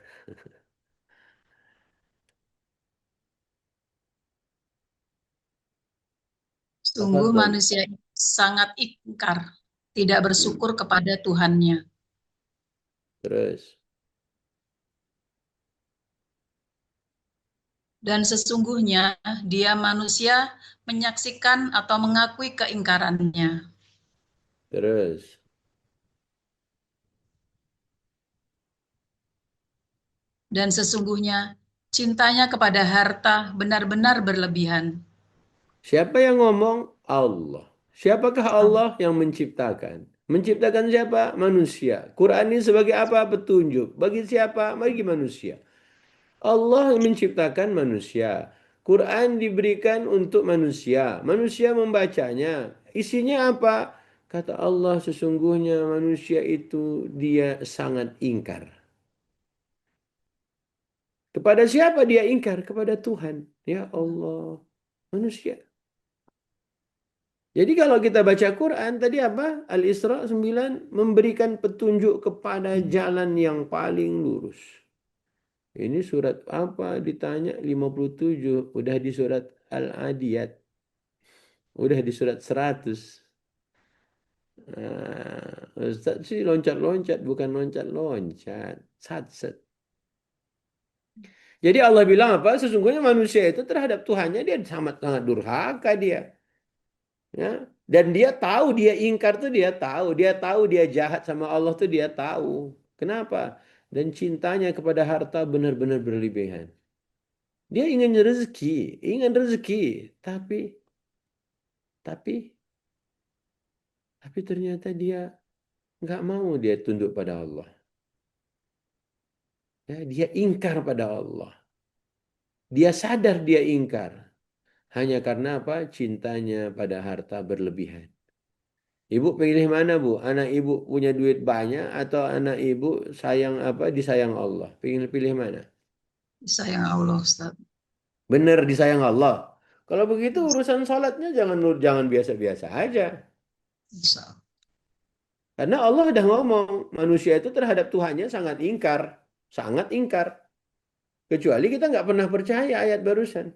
Sungguh Tafadhol. manusia sangat ingkar, tidak bersyukur kepada Tuhannya. Terus. Dan sesungguhnya dia manusia menyaksikan atau mengakui keingkarannya. Terus. Dan sesungguhnya cintanya kepada harta benar-benar berlebihan. Siapa yang ngomong? Allah. Siapakah Allah yang menciptakan? Menciptakan siapa? Manusia. Quran ini sebagai apa? Petunjuk. Bagi siapa? Bagi manusia. Allah yang menciptakan manusia. Quran diberikan untuk manusia. Manusia membacanya. Isinya apa? Kata Allah, sesungguhnya manusia itu dia sangat ingkar. Kepada siapa dia ingkar? Kepada Tuhan. Ya Allah. Manusia. Jadi kalau kita baca Quran tadi apa? Al-Isra 9 memberikan petunjuk kepada jalan yang paling lurus. Ini surat apa? Ditanya 57. Udah di surat Al-Adiyat. Udah di surat 100. Nah, Ustaz sih loncat-loncat, bukan loncat-loncat. Sat-set. Jadi Allah bilang apa? Sesungguhnya manusia itu terhadap Tuhannya dia sangat-sangat durhaka dia. Ya. Dan dia tahu dia ingkar tuh dia tahu dia jahat sama Allah tuh dia tahu. Kenapa? Dan cintanya kepada harta benar-benar berlebihan. Dia ingin rezeki, tapi tapi tapi ternyata dia nggak mau dia tunduk pada Allah. Ya, dia ingkar pada Allah. Dia sadar dia ingkar. Hanya karena apa? Cintanya pada harta berlebihan. Ibu pilih mana, Bu? Anak ibu punya duit banyak atau anak ibu sayang apa disayang Allah? Pilih mana? Sayang Allah, Ustaz. Benar disayang Allah. Kalau begitu urusan sholatnya jangan biasa-biasa aja. Insya Allah. Karena Allah udah ngomong manusia itu terhadap Tuhannya sangat ingkar, sangat ingkar. Kecuali kita nggak pernah percaya ayat barusan.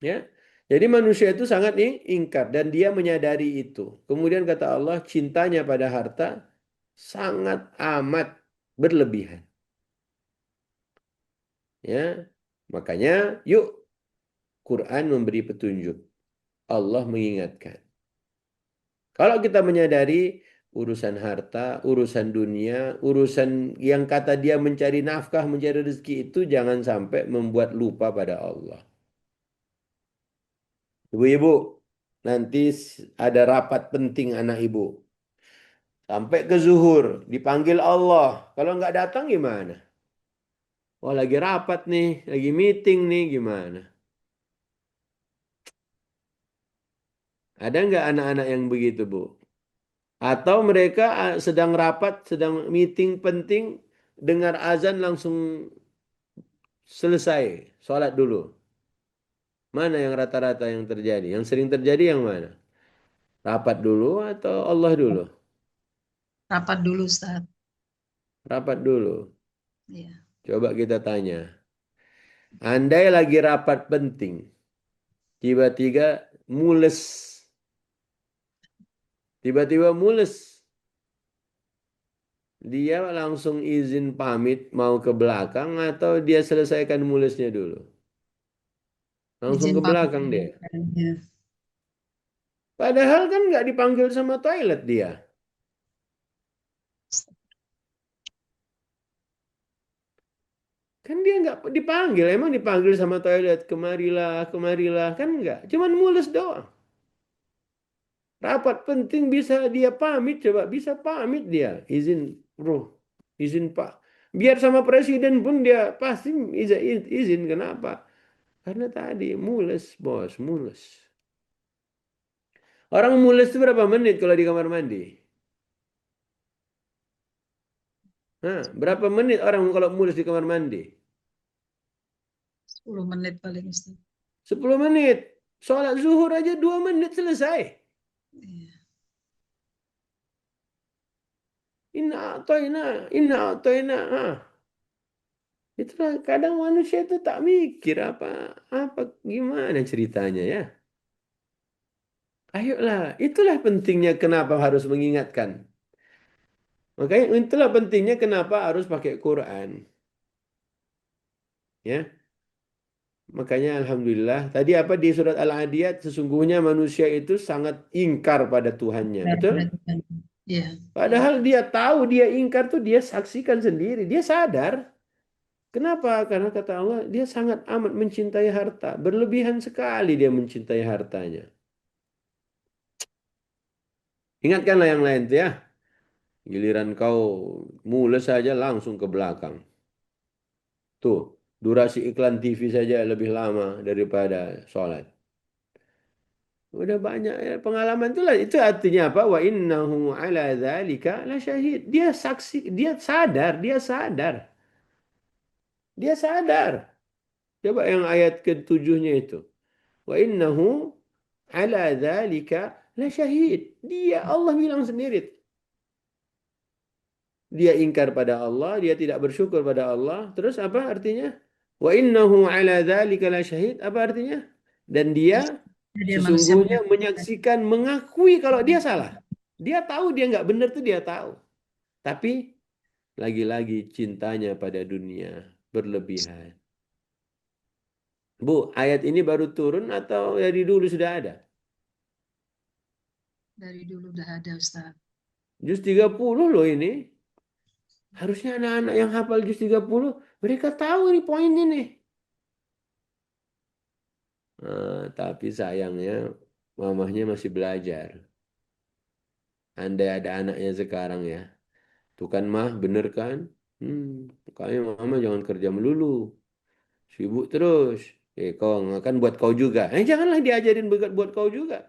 Ya, jadi manusia itu sangat ingkar dan dia menyadari itu. Kemudian kata Allah, cintanya pada harta sangat amat berlebihan. Ya, makanya yuk Quran memberi petunjuk. Allah mengingatkan. Kalau kita menyadari urusan harta, urusan dunia, urusan yang kata dia mencari nafkah, mencari rezeki itu jangan sampai membuat lupa pada Allah. Ibu-ibu, nanti ada rapat penting anak ibu. Sampai ke zuhur, dipanggil Allah. Kalau nggak datang gimana? Oh lagi rapat nih, lagi meeting nih gimana? Ada nggak anak-anak yang begitu, Bu? Atau mereka sedang rapat, sedang meeting penting, dengar azan langsung selesai, sholat dulu. Mana yang rata-rata yang terjadi? Yang sering terjadi yang mana? Rapat dulu atau Allah dulu? Rapat dulu, Ustaz. Rapat dulu. Iya. Coba kita tanya. Andai lagi rapat penting, tiba-tiba mules. Tiba-tiba mules. Dia langsung izin pamit mau ke belakang atau dia selesaikan mulesnya dulu? Langsung Izin ke pamit. belakang dia. Ya. Padahal kan nggak dipanggil sama toilet dia. Kan dia nggak dipanggil. Emang dipanggil sama toilet. Kemarilah, kemarilah. Kan nggak. Cuman mules doang. Rapat penting bisa dia pamit. Coba bisa pamit dia. Izin bro. Izin pak. Biar sama presiden pun dia pasti izin. Kenapa? Karena tadi mules bos. Mules. Orang mules itu berapa menit kalau di kamar mandi? Hah, berapa menit orang kalau mules di kamar mandi? 10 menit paling, Ustaz. 10 menit. Sholat zuhur aja 2 menit selesai. Iya. Inna atoina. Itulah kadang manusia itu tak mikir apa gimana ceritanya ya. Ayolah, itulah pentingnya kenapa harus mengingatkan. Makanya itulah pentingnya kenapa harus pakai Quran. Ya. Makanya alhamdulillah tadi apa di surat Al-Adiyat sesungguhnya manusia itu sangat ingkar pada Tuhannya, betul? Iya. Padahal dia tahu dia ingkar tuh dia saksikan sendiri, dia sadar. Kenapa? Karena kata Allah, dia sangat amat mencintai harta. Berlebihan sekali dia mencintai hartanya. Ingatkanlah yang lain tuh ya. Giliran kau mules saja langsung ke belakang. Tuh, durasi iklan TV saja lebih lama daripada sholat. Udah banyak ya, pengalaman itulah. Itu artinya apa? Wa innahu ala dzalika lasyahid. Dia saksi, dia sadar, dia sadar. Dia sadar. Coba yang ayat ketujuhnya itu. Wa innahu ala dzalika lasyahid. Dia Allah bilang sendiri. Dia ingkar pada Allah, dia tidak bersyukur pada Allah. Terus apa artinya? Wa innahu ala dzalika lasyahid. Apa artinya? Dan dia Dia manusia sesungguhnya menyaksikan, mengakui kalau dia salah. Dia tahu dia nggak benar tuh dia tahu. Tapi lagi-lagi cintanya pada dunia berlebihan. Bu, ayat ini baru turun atau dari dulu sudah ada? dari dulu udah ada, Ustaz. Juz 30 loh ini. Harusnya anak-anak yang hafal juz 30, mereka tahu nih poin ini. Tapi sayangnya mamahnya masih belajar. Andai ada anaknya sekarang ya. Tuh kan mah, bener kan? Kayaknya mama jangan kerja melulu. Sibuk terus. Kau kan buat kau juga. Janganlah diajarin buat kau juga.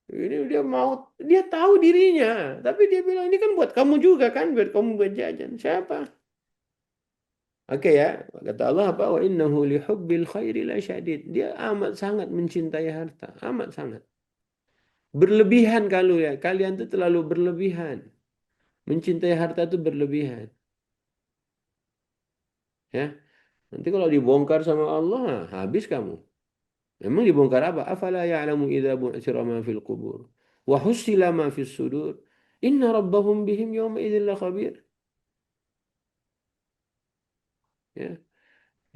Ini dia mau, dia tahu dirinya. Tapi dia bilang, ini kan buat kamu juga kan? Buat kamu buat jajan. Siapa? Oke ya. Kata Allah apa? Wa innahu lihubbil khairi la syadid. Dia amat sangat mencintai harta. Amat sangat. Berlebihan kalau ya. Kalian tuh terlalu berlebihan. Mencintai harta itu berlebihan. Ya. Nanti kalau dibongkar sama Allah, habis kamu. Memang dibongkar apa? Afala ya'lamu idza bu'thira ma fil qubur wa husila ma fis sudur. Inna rabbahum bihim yawma idzin lakhabir. Ya.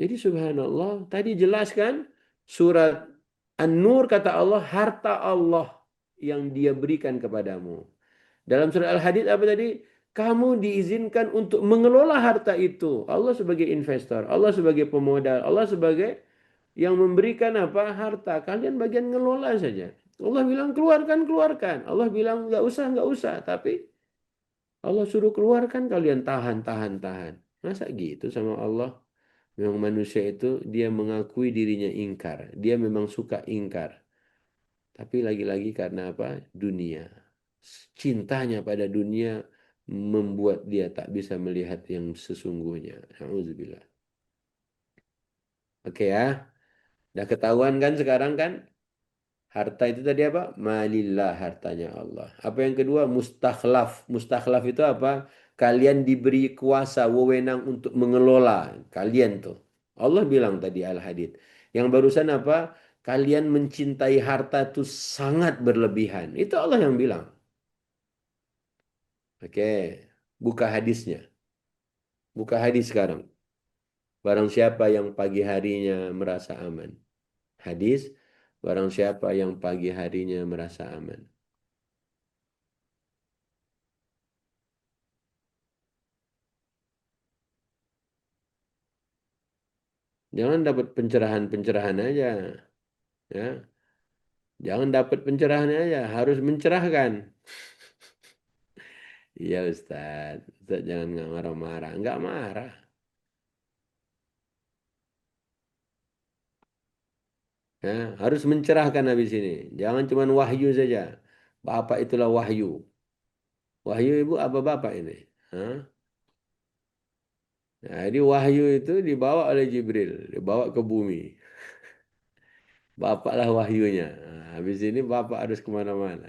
Jadi subhanallah, tadi jelaskan surat An-Nur kata Allah, harta Allah yang dia berikan kepadamu. Dalam surah Al-Hadid apa tadi? Kamu diizinkan untuk mengelola harta itu. Allah sebagai investor, Allah sebagai pemodal, Allah sebagai yang memberikan apa? Harta. Kalian bagian ngelola saja. Allah bilang keluarkan, keluarkan. Allah bilang nggak usah, nggak usah. Tapi Allah suruh keluarkan, kalian tahan, tahan, tahan. Masa gitu sama Allah? Memang manusia itu dia mengakui dirinya ingkar. Dia memang suka ingkar. Tapi lagi-lagi karena apa? Dunia. Cintanya pada dunia membuat dia tak bisa melihat yang sesungguhnya. Alhamdulillah. Oke ya. Udah ketahuan kan sekarang kan? Harta itu tadi apa? Malillah, hartanya Allah. Apa yang kedua? Mustakhlaf. Mustakhlaf itu apa? Kalian diberi kuasa, wewenang untuk mengelola. Kalian tuh. Allah bilang tadi Al-Hadid. Yang barusan apa? Kalian mencintai harta itu sangat berlebihan. Itu Allah yang bilang. Oke. Buka hadisnya. Buka hadis sekarang. Barang siapa yang pagi harinya merasa aman. Hadis. Barang siapa yang pagi harinya merasa aman. Jangan dapat pencerahan-pencerahan aja, ya. Jangan dapat pencerahan aja, harus mencerahkan. Iya Ustaz, Ustaz jangan nggak marah-marah, nggak marah. Ya, harus mencerahkan habis ini. Jangan cuma wahyu saja. Bapak itulah wahyu. Wahyu ibu apa bapak ini? Hah? Nah, jadi wahyu itu dibawa oleh Jibril, dibawa ke bumi. Bapaklah wahyunya. Nah, habis ini bapak harus kemana-mana.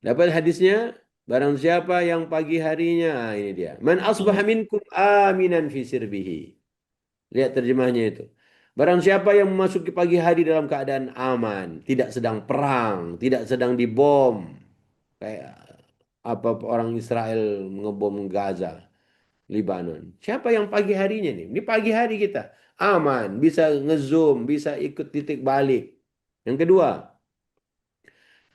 Dapat hadisnya? Barang siapa yang pagi harinya, ini dia. Man asbaha minkum aminan fi sirbihi. Lihat terjemahnya itu. Barang siapa yang memasuki pagi hari dalam keadaan aman, tidak sedang perang, tidak sedang dibom, kayak apa orang Israel ngebom Gaza, Lebanon. Siapa yang pagi harinya nih? Ini pagi hari kita. Aman, bisa ngezoom, bisa ikut titik balik. Yang kedua,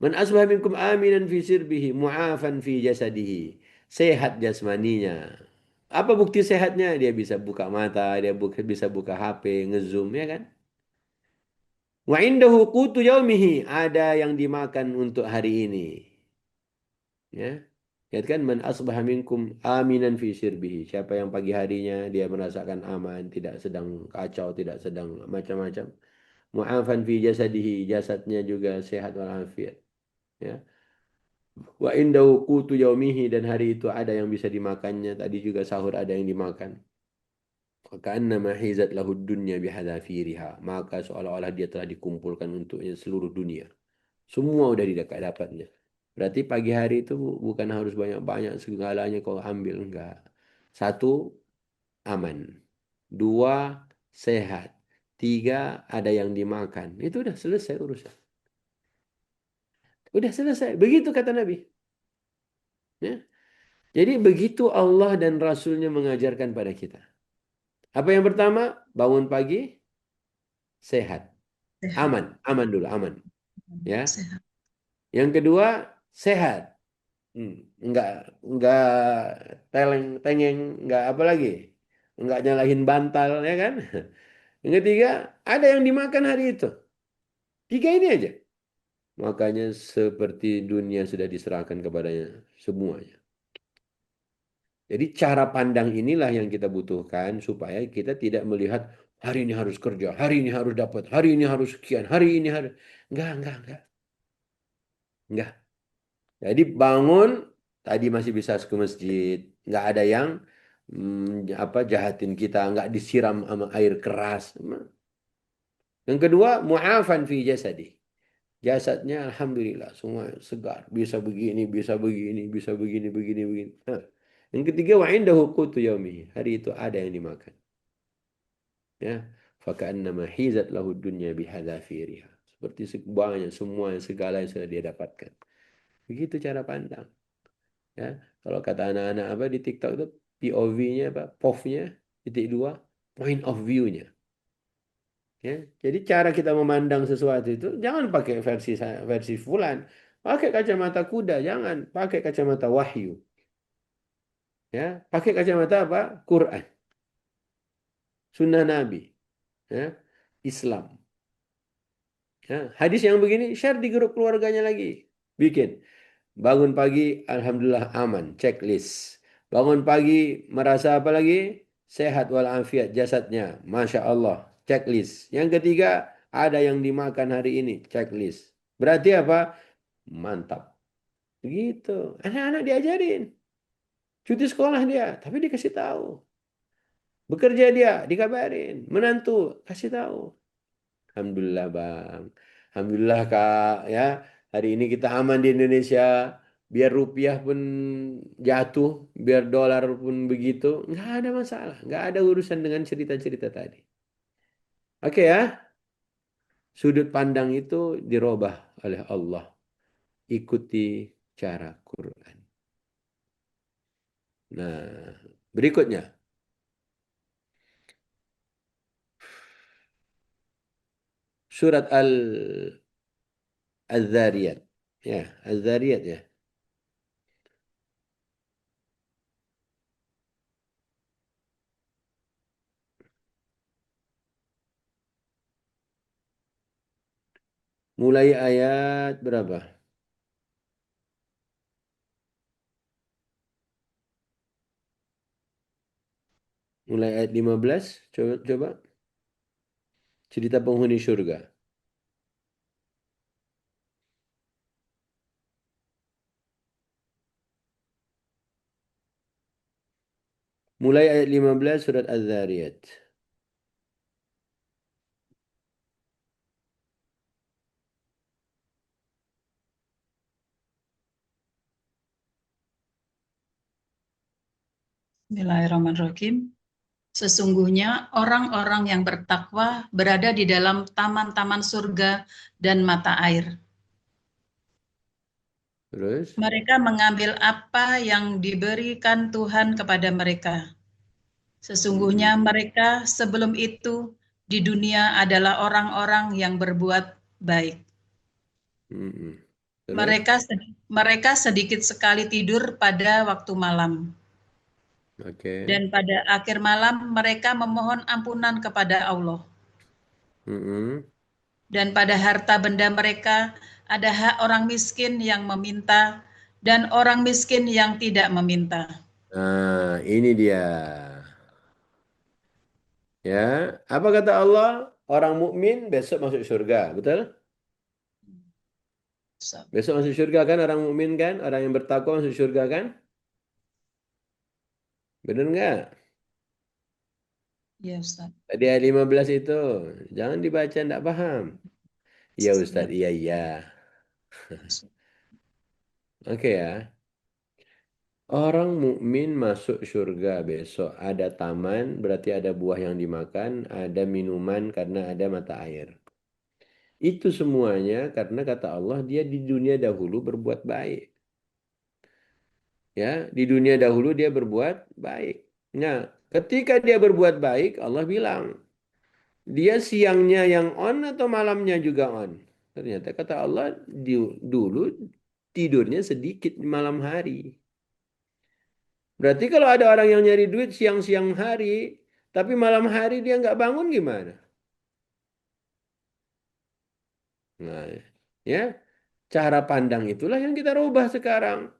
man asbah minkum aminan fi sirbihi mu'afan fi jasadihi. Sehat jasmaninya. Apa bukti sehatnya? Dia bisa buka mata, dia bisa buka HP, ngezoom ya kan? Wa indahu qutu yaumihi. Ada yang dimakan untuk hari ini. Ya. Lihat kan man asbaha minkum aminan fi sirbihi. Siapa yang pagi harinya dia merasakan aman, tidak sedang kacau, tidak sedang macam-macam. Mu'afan fi jasadihi. Jasadnya juga sehat walafiat. Ya. Wa indahu qutu yaumihi dan hari itu ada yang bisa dimakannya. Tadi juga sahur ada yang dimakan. Ka'annama hizat lahu dunya bihadzafiriha. Maka seolah-olah dia telah dikumpulkan untuknya seluruh dunia. Semua udah dapatnya. Berarti pagi hari itu bukan harus banyak-banyak segalanya kau ambil. Enggak. Satu, aman. Dua, sehat. Tiga, ada yang dimakan. Itu udah selesai urusan. Udah selesai. Begitu kata Nabi. Ya. Jadi begitu Allah dan Rasulnya mengajarkan pada kita. Apa yang pertama? Bangun pagi, sehat. Sehat. Aman. Aman dulu, aman. Ya. Sehat. Yang kedua, sehat. Enggak, enggak tengeng, enggak apa lagi? Enggak nyalahin bantal, ya kan? Yang ketiga, ada yang dimakan hari itu. Tiga ini aja. Makanya seperti dunia sudah diserahkan kepadanya semuanya. Jadi cara pandang inilah yang kita butuhkan supaya kita tidak melihat hari ini harus kerja, hari ini harus dapat, hari ini harus sekian, hari ini harus... Enggak. Enggak. Jadi bangun, tadi masih bisa ke masjid. Enggak ada yang apa jahatin kita, enggak disiram sama air keras. Yang kedua, mu'afan fi jasadi. Jasadnya alhamdulillah semua segar, bisa begini, bisa begini, bisa begini, begini, begini. Nah. Yang ketiga, wa indahu qutu yaumihi. Hari itu ada yang dimakan. Ya, faka'annama hizat lahu dunya bihadzafiriha. Seperti banyak semua segala yang sudah dia dapatkan. Begitu cara pandang. Ya, kalau kata anak-anak apa di TikTok itu POV-nya apa? POV-nya titik dua, point of view-nya. Ya, jadi cara kita memandang sesuatu itu jangan pakai versi fulan, Pakai kacamata kuda, jangan pakai kacamata wahyu. Ya, pakai kacamata apa? Quran, sunnah Nabi, ya, Islam. Ya, hadis yang begini share di grup keluarganya lagi. Bikin. Bangun pagi, alhamdulillah aman, checklist. Bangun pagi merasa apa lagi? Sehat walafiat jasadnya, masya Allah, checklist. Yang ketiga, ada yang dimakan hari ini, checklist. Berarti apa? Mantap. Begitu. Anak-anak diajarin. Cuti sekolah dia, tapi dikasih tahu. Bekerja dia, dikabarin. Menantu, kasih tahu. Alhamdulillah Bang. Alhamdulillah Kak. Ya, hari ini kita aman di Indonesia. Biar rupiah pun jatuh, biar dolar pun begitu. Nggak ada masalah. Nggak ada urusan dengan cerita-cerita tadi. Oke ya. Sudut pandang itu dirubah oleh Allah. Ikuti cara Quran. Nah, berikutnya. Surat Az-Zariyat. Ya, Az-Zariyat ya. Mulai ayat berapa? Mulai ayat 15. Coba, coba. Cerita penghuni surga. Mulai ayat 15 surat Az-Zariyat. Bismillahirrahmanirrahim. Sesungguhnya orang-orang yang bertakwa berada di dalam taman-taman surga dan mata air. Terus. Mereka mengambil apa yang diberikan Tuhan kepada mereka. Sesungguhnya mereka sebelum itu di dunia adalah orang-orang yang berbuat baik. Terus. Mereka sedikit sekali tidur pada waktu malam. Oke. Dan pada akhir malam mereka memohon ampunan kepada Allah. Dan pada harta benda mereka ada hak orang miskin yang meminta dan orang miskin yang tidak meminta. Nah, ini dia. Ya, apa kata Allah? Orang mukmin besok masuk surga, betul? Besok masuk surga kan orang mukmin kan? Orang yang bertakwa masuk surga kan? Benar nggak? Ya, Ustaz. Tadi ayat 15 itu. Jangan dibaca, enggak paham. Iya Ustaz, iya iya. Oke ya. Orang mukmin masuk surga besok. Ada taman, berarti ada buah yang dimakan, ada minuman karena ada mata air. Itu semuanya karena kata Allah dia di dunia dahulu berbuat baik. Ya, di dunia dahulu dia berbuat baik. Nah, ketika dia berbuat baik, Allah bilang, dia siangnya yang on atau malamnya juga on. Ternyata kata Allah dulu tidurnya sedikit di malam hari. Berarti kalau ada orang yang nyari duit siang-siang hari, tapi malam hari dia nggak bangun gimana? Nah, ya, cara pandang itulah yang kita rubah sekarang.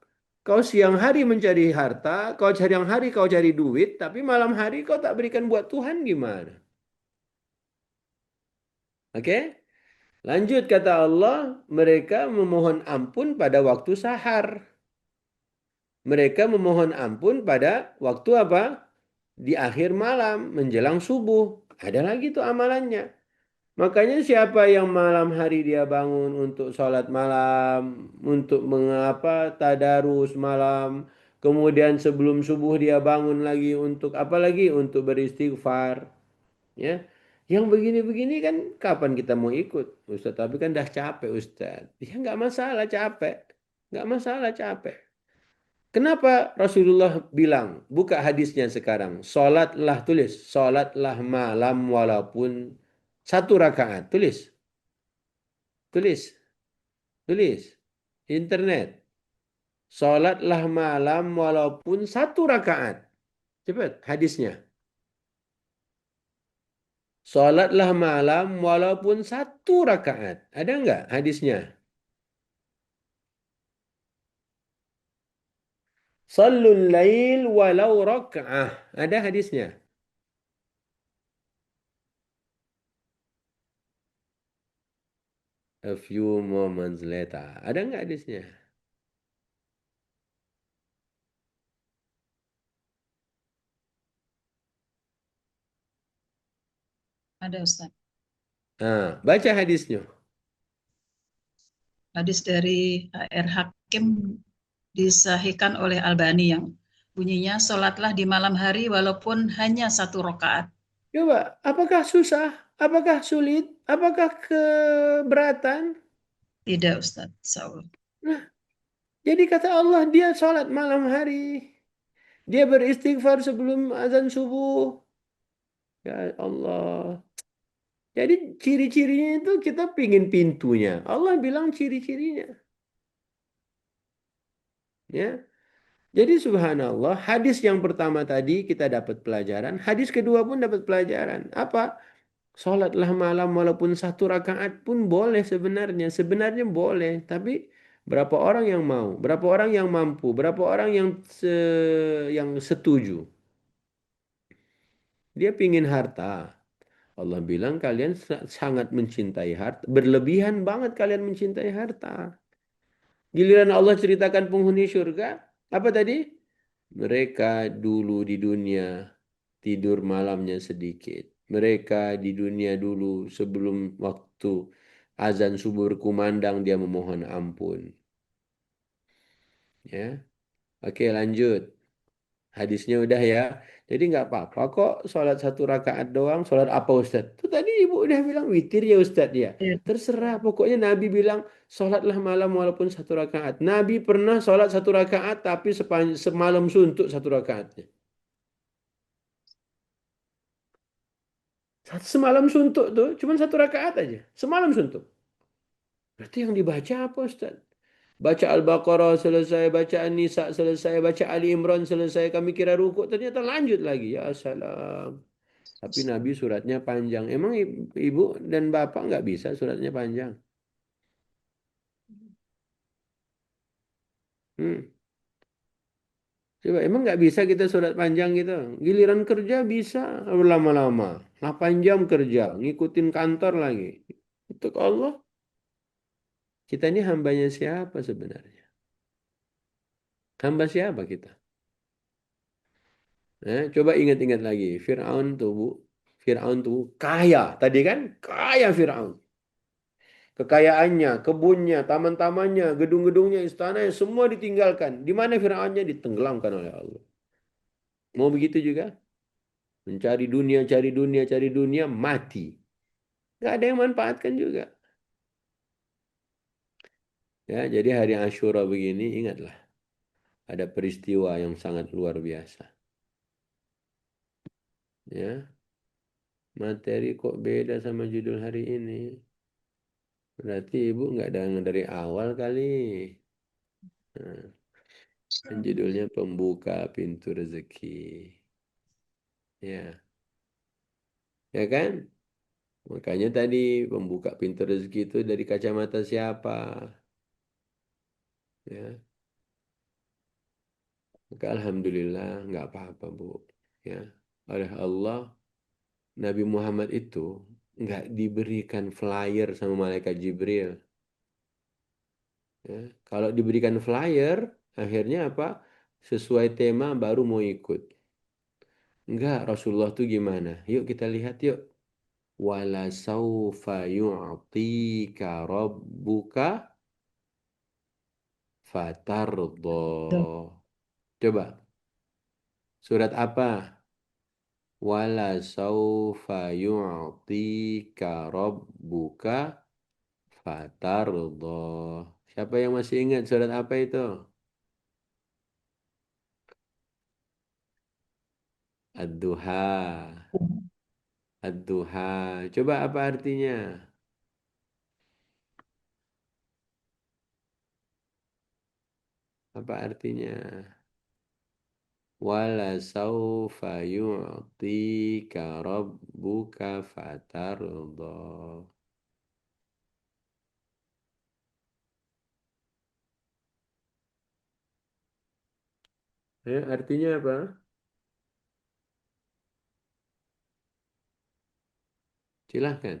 Kau siang hari mencari harta, kau siang hari kau cari duit, tapi malam hari kau tak berikan buat Tuhan gimana? Oke? Lanjut kata Allah, mereka memohon ampun pada waktu sahar. Mereka memohon ampun pada waktu apa? Di akhir malam, menjelang subuh. Ada lagi tuh amalannya. Makanya siapa yang malam hari dia bangun untuk sholat malam, untuk mengapa tadarus malam, kemudian sebelum subuh dia bangun lagi untuk apa lagi? Untuk beristighfar. Ya, yang begini-begini kan kapan kita mau ikut, Ustaz? Tapi kan dah capek, Ustaz. Ya nggak masalah capek, nggak masalah capek. Kenapa Rasulullah bilang, buka hadisnya sekarang, sholatlah tulis, sholatlah malam walaupun satu rakaat, tulis, tulis, tulis. Internet. Sholatlah malam walaupun 1 rakaat. Cepat hadisnya. Sholatlah malam walaupun 1 rakaat. Ada nggak hadisnya? Sallul lail walau raka'ah. Ada hadisnya. A few moments later. Ada nggak hadisnya? Ada Ustaz. Nah, baca hadisnya. Hadis dari R. Hakim disahihkan oleh Albani yang bunyinya sholatlah di malam hari walaupun hanya 1 rakaat. Coba, apakah susah? Apakah sulit? Apakah keberatan? Tidak Ustaz, insya Allah. Nah, jadi kata Allah, dia sholat malam hari. Dia beristighfar sebelum azan subuh. Ya Allah. Jadi ciri-cirinya itu kita pingin pintunya. Allah bilang ciri-cirinya. Ya. Jadi subhanallah, hadis yang pertama tadi kita dapat pelajaran. Hadis kedua pun dapat pelajaran. Apa? Sholatlah malam walaupun 1 rakaat pun boleh sebenarnya. Sebenarnya boleh. Tapi berapa orang yang mau? Berapa orang yang mampu? Berapa orang yang setuju? Dia pingin harta. Allah bilang kalian sangat mencintai harta. Berlebihan banget kalian mencintai harta. Giliran Allah ceritakan penghuni surga. Apa tadi? Mereka dulu di dunia tidur malamnya sedikit. Mereka di dunia dulu sebelum waktu azan subuh berkumandang dia memohon ampun. Ya, oke lanjut. Hadisnya udah ya. Jadi nggak apa-apa kok sholat 1 rakaat doang. Sholat apa Ustadz? Itu tadi ibu udah bilang witir ya Ustadz ya. Ya, Terserah. Pokoknya Nabi bilang sholatlah malam walaupun 1 rakaat. Nabi pernah sholat 1 rakaat tapi semalam suntuk 1 rakaatnya. Semalam suntuk tuh cuma 1 rakaat aja. Semalam suntuk. Berarti yang dibaca apa Ustaz? Baca Al-Baqarah selesai, baca An-Nisa selesai, baca Ali Imran selesai. Kami kira rukuk, ternyata lanjut lagi. Ya salam. Tapi Nabi suratnya panjang. Emang ibu dan bapak nggak bisa suratnya panjang? Hmm. Coba, emang nggak bisa kita surat panjang gitu? Giliran kerja bisa lama-lama. 8 jam kerja, ngikutin kantor lagi. Untuk Allah, kita ini hambanya siapa sebenarnya? Hamba siapa kita? Coba ingat-ingat lagi. Fir'aun tuh kaya. Tadi kan kaya Fir'aun. Kekayaannya, kebunnya, taman-tamannya, gedung-gedungnya, istananya, semua ditinggalkan. Di mana Fir'aunnya? Ditenggelamkan oleh Allah. Mau begitu juga? Mencari dunia, cari dunia, cari dunia, mati. Gak ada yang manfaatkan juga. Ya, jadi hari Asyura begini, ingatlah. Ada peristiwa yang sangat luar biasa. Ya, materi kok beda sama judul hari ini. Berarti ibu nggak dengar dari awal kali. Nah, kan judulnya pembuka pintu rezeki. Ya, ya kan? Makanya tadi pembuka pintu rezeki itu dari kacamata siapa? Ya, maka alhamdulillah nggak apa-apa bu. Ya, oleh Allah Nabi Muhammad itu nggak diberikan flyer sama malaikat Jibril. Ya, kalau diberikan flyer, akhirnya apa? Sesuai tema baru mau ikut. Enggak, Rasulullah tuh gimana? Yuk kita lihat yuk. Wala saufa yu'tika rabbuka fatardo. Coba, surat apa? Wala saufa yu'tika rabbuka fatardo. Siapa yang masih ingat surat apa itu? Ad-Duha. Ad-Duha. Coba apa artinya? Apa artinya? Wala saufa yu'tika rabbuka fatarda. Artinya apa? Silahkan.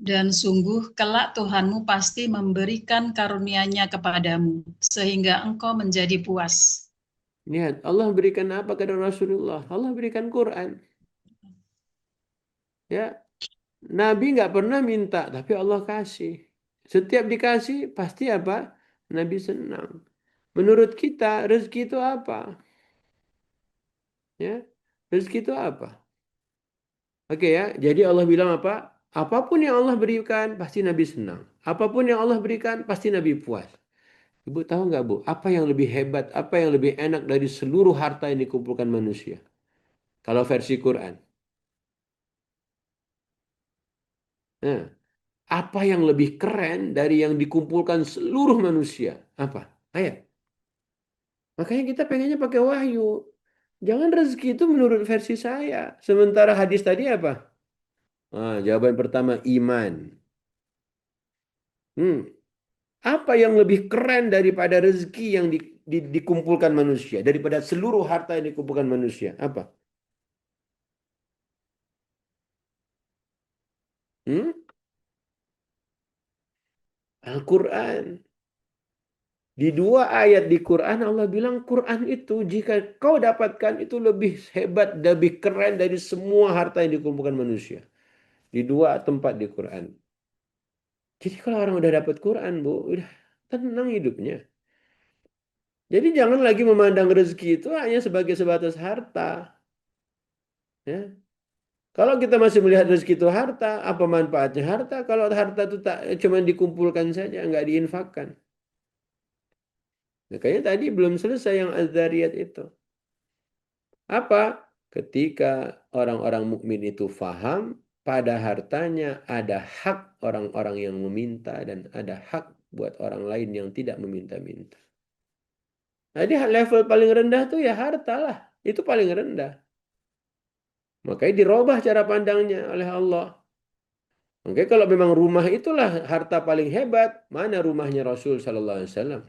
Dan sungguh kelak Tuhanmu pasti memberikan karunia-Nya kepadamu, sehingga engkau menjadi puas. Lihat, Allah berikan apa kepada Rasulullah? Allah berikan Quran. Ya, Nabi nggak pernah minta, tapi Allah kasih. Setiap dikasih, pasti apa? Nabi senang. Menurut kita, rezeki itu apa? Ya, rezeki itu apa? Oke ya, jadi Allah bilang apa? Apapun yang Allah berikan, pasti Nabi senang. Apapun yang Allah berikan, pasti Nabi puas. Ibu tahu nggak Bu, apa yang lebih hebat, apa yang lebih enak dari seluruh harta yang dikumpulkan manusia? Kalau versi Quran. Nah, apa yang lebih keren dari yang dikumpulkan seluruh manusia? Apa? Ayo. Makanya kita pengennya pakai wahyu. Jangan rezeki itu menurut versi saya. Sementara hadis tadi apa? Jawaban pertama iman. Hmm. Apa yang lebih keren daripada rezeki yang dikumpulkan manusia? Daripada seluruh harta yang dikumpulkan manusia? Apa? Hmm? Al-Quran. Di dua ayat di Quran Allah bilang Quran itu jika kau dapatkan itu lebih hebat, lebih keren dari semua harta yang dikumpulkan manusia. Di dua tempat di Quran. Jadi kalau orang udah dapat Quran, Bu, udah tenang hidupnya. Jadi jangan lagi memandang rezeki itu hanya sebagai sebatas harta. Ya. Kalau kita masih melihat rezeki itu harta, apa manfaatnya harta? Kalau harta itu tak cuma dikumpulkan saja, nggak diinfakkan. Makanya tadi belum selesai yang Az-Zariyat itu. Apa? Ketika orang-orang mukmin itu faham, pada hartanya ada hak orang-orang yang meminta dan ada hak buat orang lain yang tidak meminta-minta. Jadi level paling rendah tuh ya harta lah. Itu paling rendah. Makanya dirubah cara pandangnya oleh Allah. Oke, kalau memang rumah itulah harta paling hebat, mana rumahnya Rasul Sallallahu Alaihi Wasallam?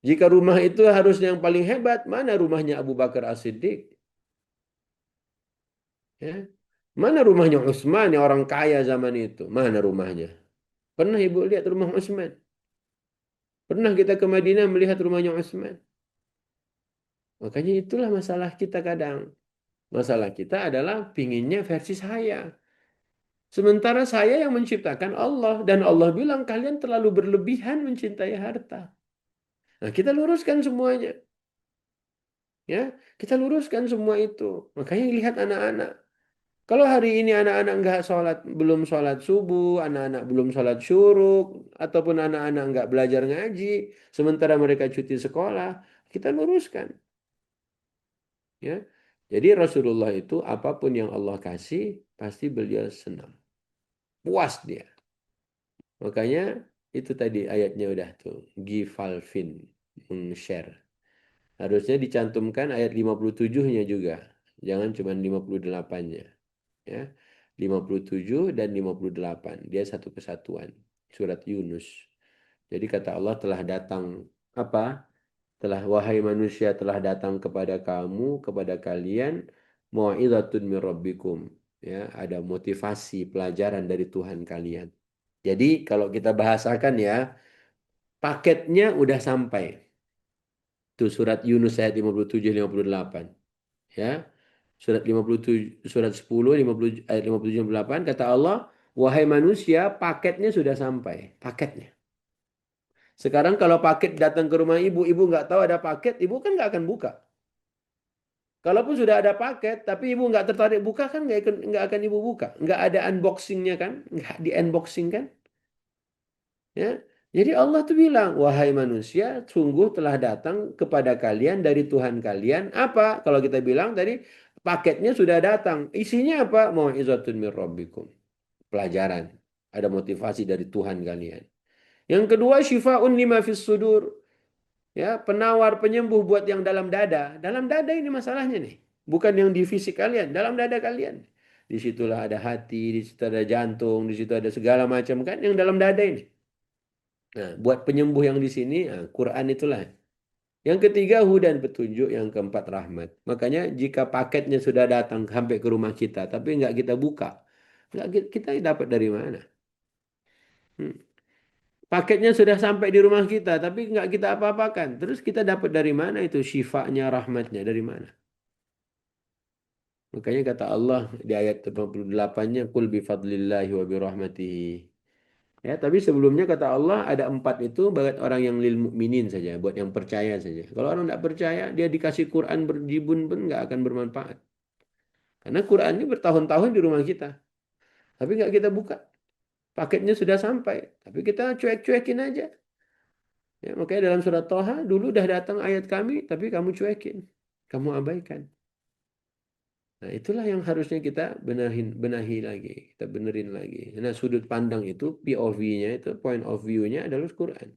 Jika rumah itu harusnya yang paling hebat, mana rumahnya Abu Bakar As-Siddiq? Ya. Mana rumahnya Utsman yang orang kaya zaman itu? Mana rumahnya? Pernah ibu lihat rumah Utsman? Pernah kita ke Madinah melihat rumahnya Utsman? Makanya itulah masalah kita kadang. Masalah kita adalah pinginnya versi saya. Sementara saya yang menciptakan Allah. Dan Allah bilang kalian terlalu berlebihan mencintai harta. Nah, kita luruskan semuanya. Ya, kita luruskan semua itu. Makanya lihat anak-anak. Kalau hari ini anak-anak nggak sholat, belum sholat subuh, anak-anak belum sholat syuruk, ataupun anak-anak nggak belajar ngaji, sementara mereka cuti sekolah, kita luruskan. Ya, jadi Rasulullah itu apapun yang Allah kasih, pasti beliau senang, puas dia. Makanya itu tadi ayatnya udah tuh, Gifalvin, share. Harusnya dicantumkan ayat 57-nya juga. Jangan cuma 58-nya. Ya. 57 dan 58. Dia satu kesatuan. Surat Yunus. Jadi kata Allah telah datang apa? Telah wahai manusia telah datang kepada kamu, kepada kalian mau'izatun min rabbikum. Ya, ada motivasi pelajaran dari Tuhan kalian. Jadi kalau kita bahasakan ya, paketnya udah sampai. Itu surat Yunus ayat 57 58. Ya. Surat 57 surat 10 50 ayat 57 58 kata Allah, wahai manusia, paketnya sudah sampai, paketnya. Sekarang kalau paket datang ke rumah ibu, ibu nggak tahu ada paket, ibu kan nggak akan buka. Kalaupun sudah ada paket, tapi ibu nggak tertarik buka kan nggak akan ibu buka. Nggak ada unboxingnya kan, nggak di unboxing kan. Ya. Jadi Allah tuh bilang, wahai manusia, sungguh telah datang kepada kalian dari Tuhan kalian. Apa? Kalau kita bilang tadi, paketnya sudah datang. Isinya apa? Mau'izatun min rabbikum. Pelajaran. Ada motivasi dari Tuhan kalian. Yang kedua, syifa'un lima fis sudur. Ya, penawar penyembuh buat yang dalam dada. Dalam dada ini masalahnya nih. Bukan yang di fisik kalian, dalam dada kalian. Disitulah ada hati, di situ ada jantung, di situ ada segala macam kan yang dalam dada ini. Nah, buat penyembuh yang di sini, nah, Quran itulah. Yang ketiga, hudan petunjuk. Yang keempat, rahmat. Makanya jika paketnya sudah datang sampai ke rumah kita, tapi nggak kita buka, kita dapat dari mana? Hmm. Paketnya sudah sampai di rumah kita, tapi nggak kita apa-apakan. Terus kita dapat dari mana itu syifanya, rahmatnya, dari mana? Makanya kata Allah di ayat 88-nya, Qul bifadlillahi wa birahmatihi. Ya, tapi sebelumnya kata Allah ada 4 itu buat orang yang lil mukminin saja, buat yang percaya saja. Kalau orang tidak percaya, dia dikasih Quran berjibun pun nggak akan bermanfaat. Karena Quran ini bertahun-tahun di rumah kita, tapi nggak kita buka. Paketnya sudah sampai, tapi kita cuek-cuekin aja. Ya, makanya dalam surat Toha dulu udah datang ayat kami, tapi kamu cuekin, kamu abaikan. Nah, itulah yang harusnya kita benahi lagi, kita benerin lagi. Nah, sudut pandang itu, POV-nya itu, point of view-nya adalah Quran.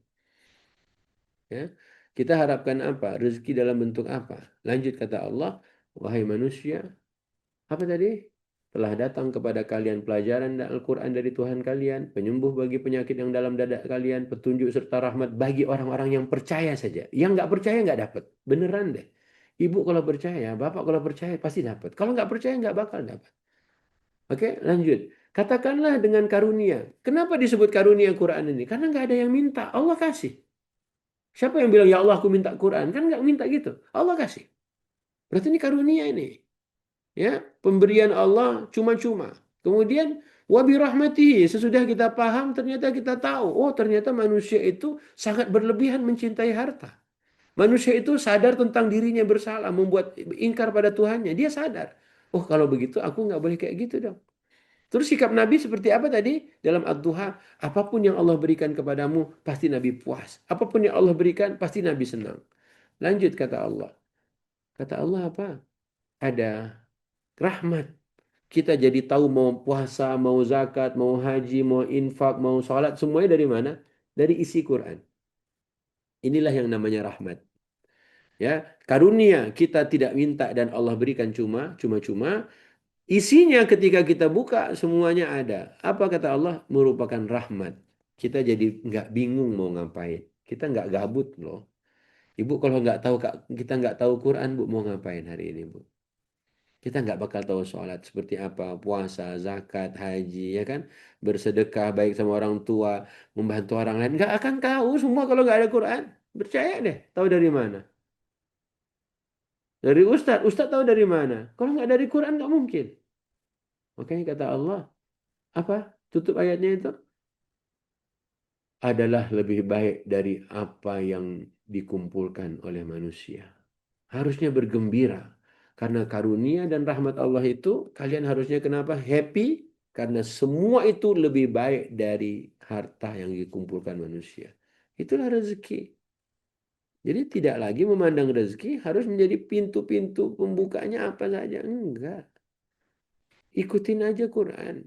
Ya, kita harapkan apa? Rezeki dalam bentuk apa? Lanjut kata Allah, wahai manusia, apa tadi? Telah datang kepada kalian pelajaran dan Al-Quran dari Tuhan kalian, penyembuh bagi penyakit yang dalam dada kalian, petunjuk serta rahmat bagi orang-orang yang percaya saja. Yang nggak percaya nggak dapat. Beneran deh. Ibu kalau percaya, bapak kalau percaya pasti dapat. Kalau nggak percaya nggak bakal dapat. Oke, lanjut. Katakanlah dengan karunia. Kenapa disebut karunia Quran ini? Karena nggak ada yang minta. Allah kasih. Siapa yang bilang, ya Allah aku minta Quran? Kan nggak minta gitu. Allah kasih. Berarti ini karunia ini. Ya, pemberian Allah cuma-cuma. Kemudian wabi rahmatihi, sesudah kita paham ternyata kita tahu, oh ternyata manusia itu sangat berlebihan mencintai harta. Manusia itu sadar tentang dirinya bersalah, membuat ingkar pada Tuhannya. Dia sadar. Oh kalau begitu aku nggak boleh kayak gitu dong. Terus sikap Nabi seperti apa tadi? Dalam Ad-Duha, apapun yang Allah berikan kepadamu, pasti Nabi puas. Apapun yang Allah berikan, pasti Nabi senang. Lanjut kata Allah. Kata Allah apa? Ada rahmat. Kita jadi tahu mau puasa, mau zakat, mau haji, mau infak, mau sholat, semuanya dari mana? Dari isi Quran. Inilah yang namanya rahmat. Ya, karunia kita tidak minta dan Allah berikan cuma-cuma. Isinya ketika kita buka semuanya ada. Apa kata Allah? Merupakan rahmat. Kita jadi nggak bingung mau ngapain. Kita nggak gabut loh. Ibu kalau nggak tahu kita nggak tahu Quran, Bu mau ngapain hari ini, Bu? Kita nggak bakal tahu sholat seperti apa, puasa, zakat, haji, ya kan? Bersedekah baik sama orang tua, membantu orang lain. Nggak akan tahu semua kalau nggak ada Quran. Percaya deh, tahu dari mana? Dari Ustadz. Ustadz tahu dari mana? Kalau nggak dari Quran nggak mungkin. Makanya kata Allah, apa? Tutup ayatnya itu. Adalah lebih baik dari apa yang dikumpulkan oleh manusia. Harusnya bergembira. Karena karunia dan rahmat Allah itu, kalian harusnya kenapa? Happy. Karena semua itu lebih baik dari harta yang dikumpulkan manusia. Itulah rezeki. Jadi tidak lagi memandang rezeki harus menjadi pintu-pintu pembukanya apa saja. Enggak. Ikutin aja Quran.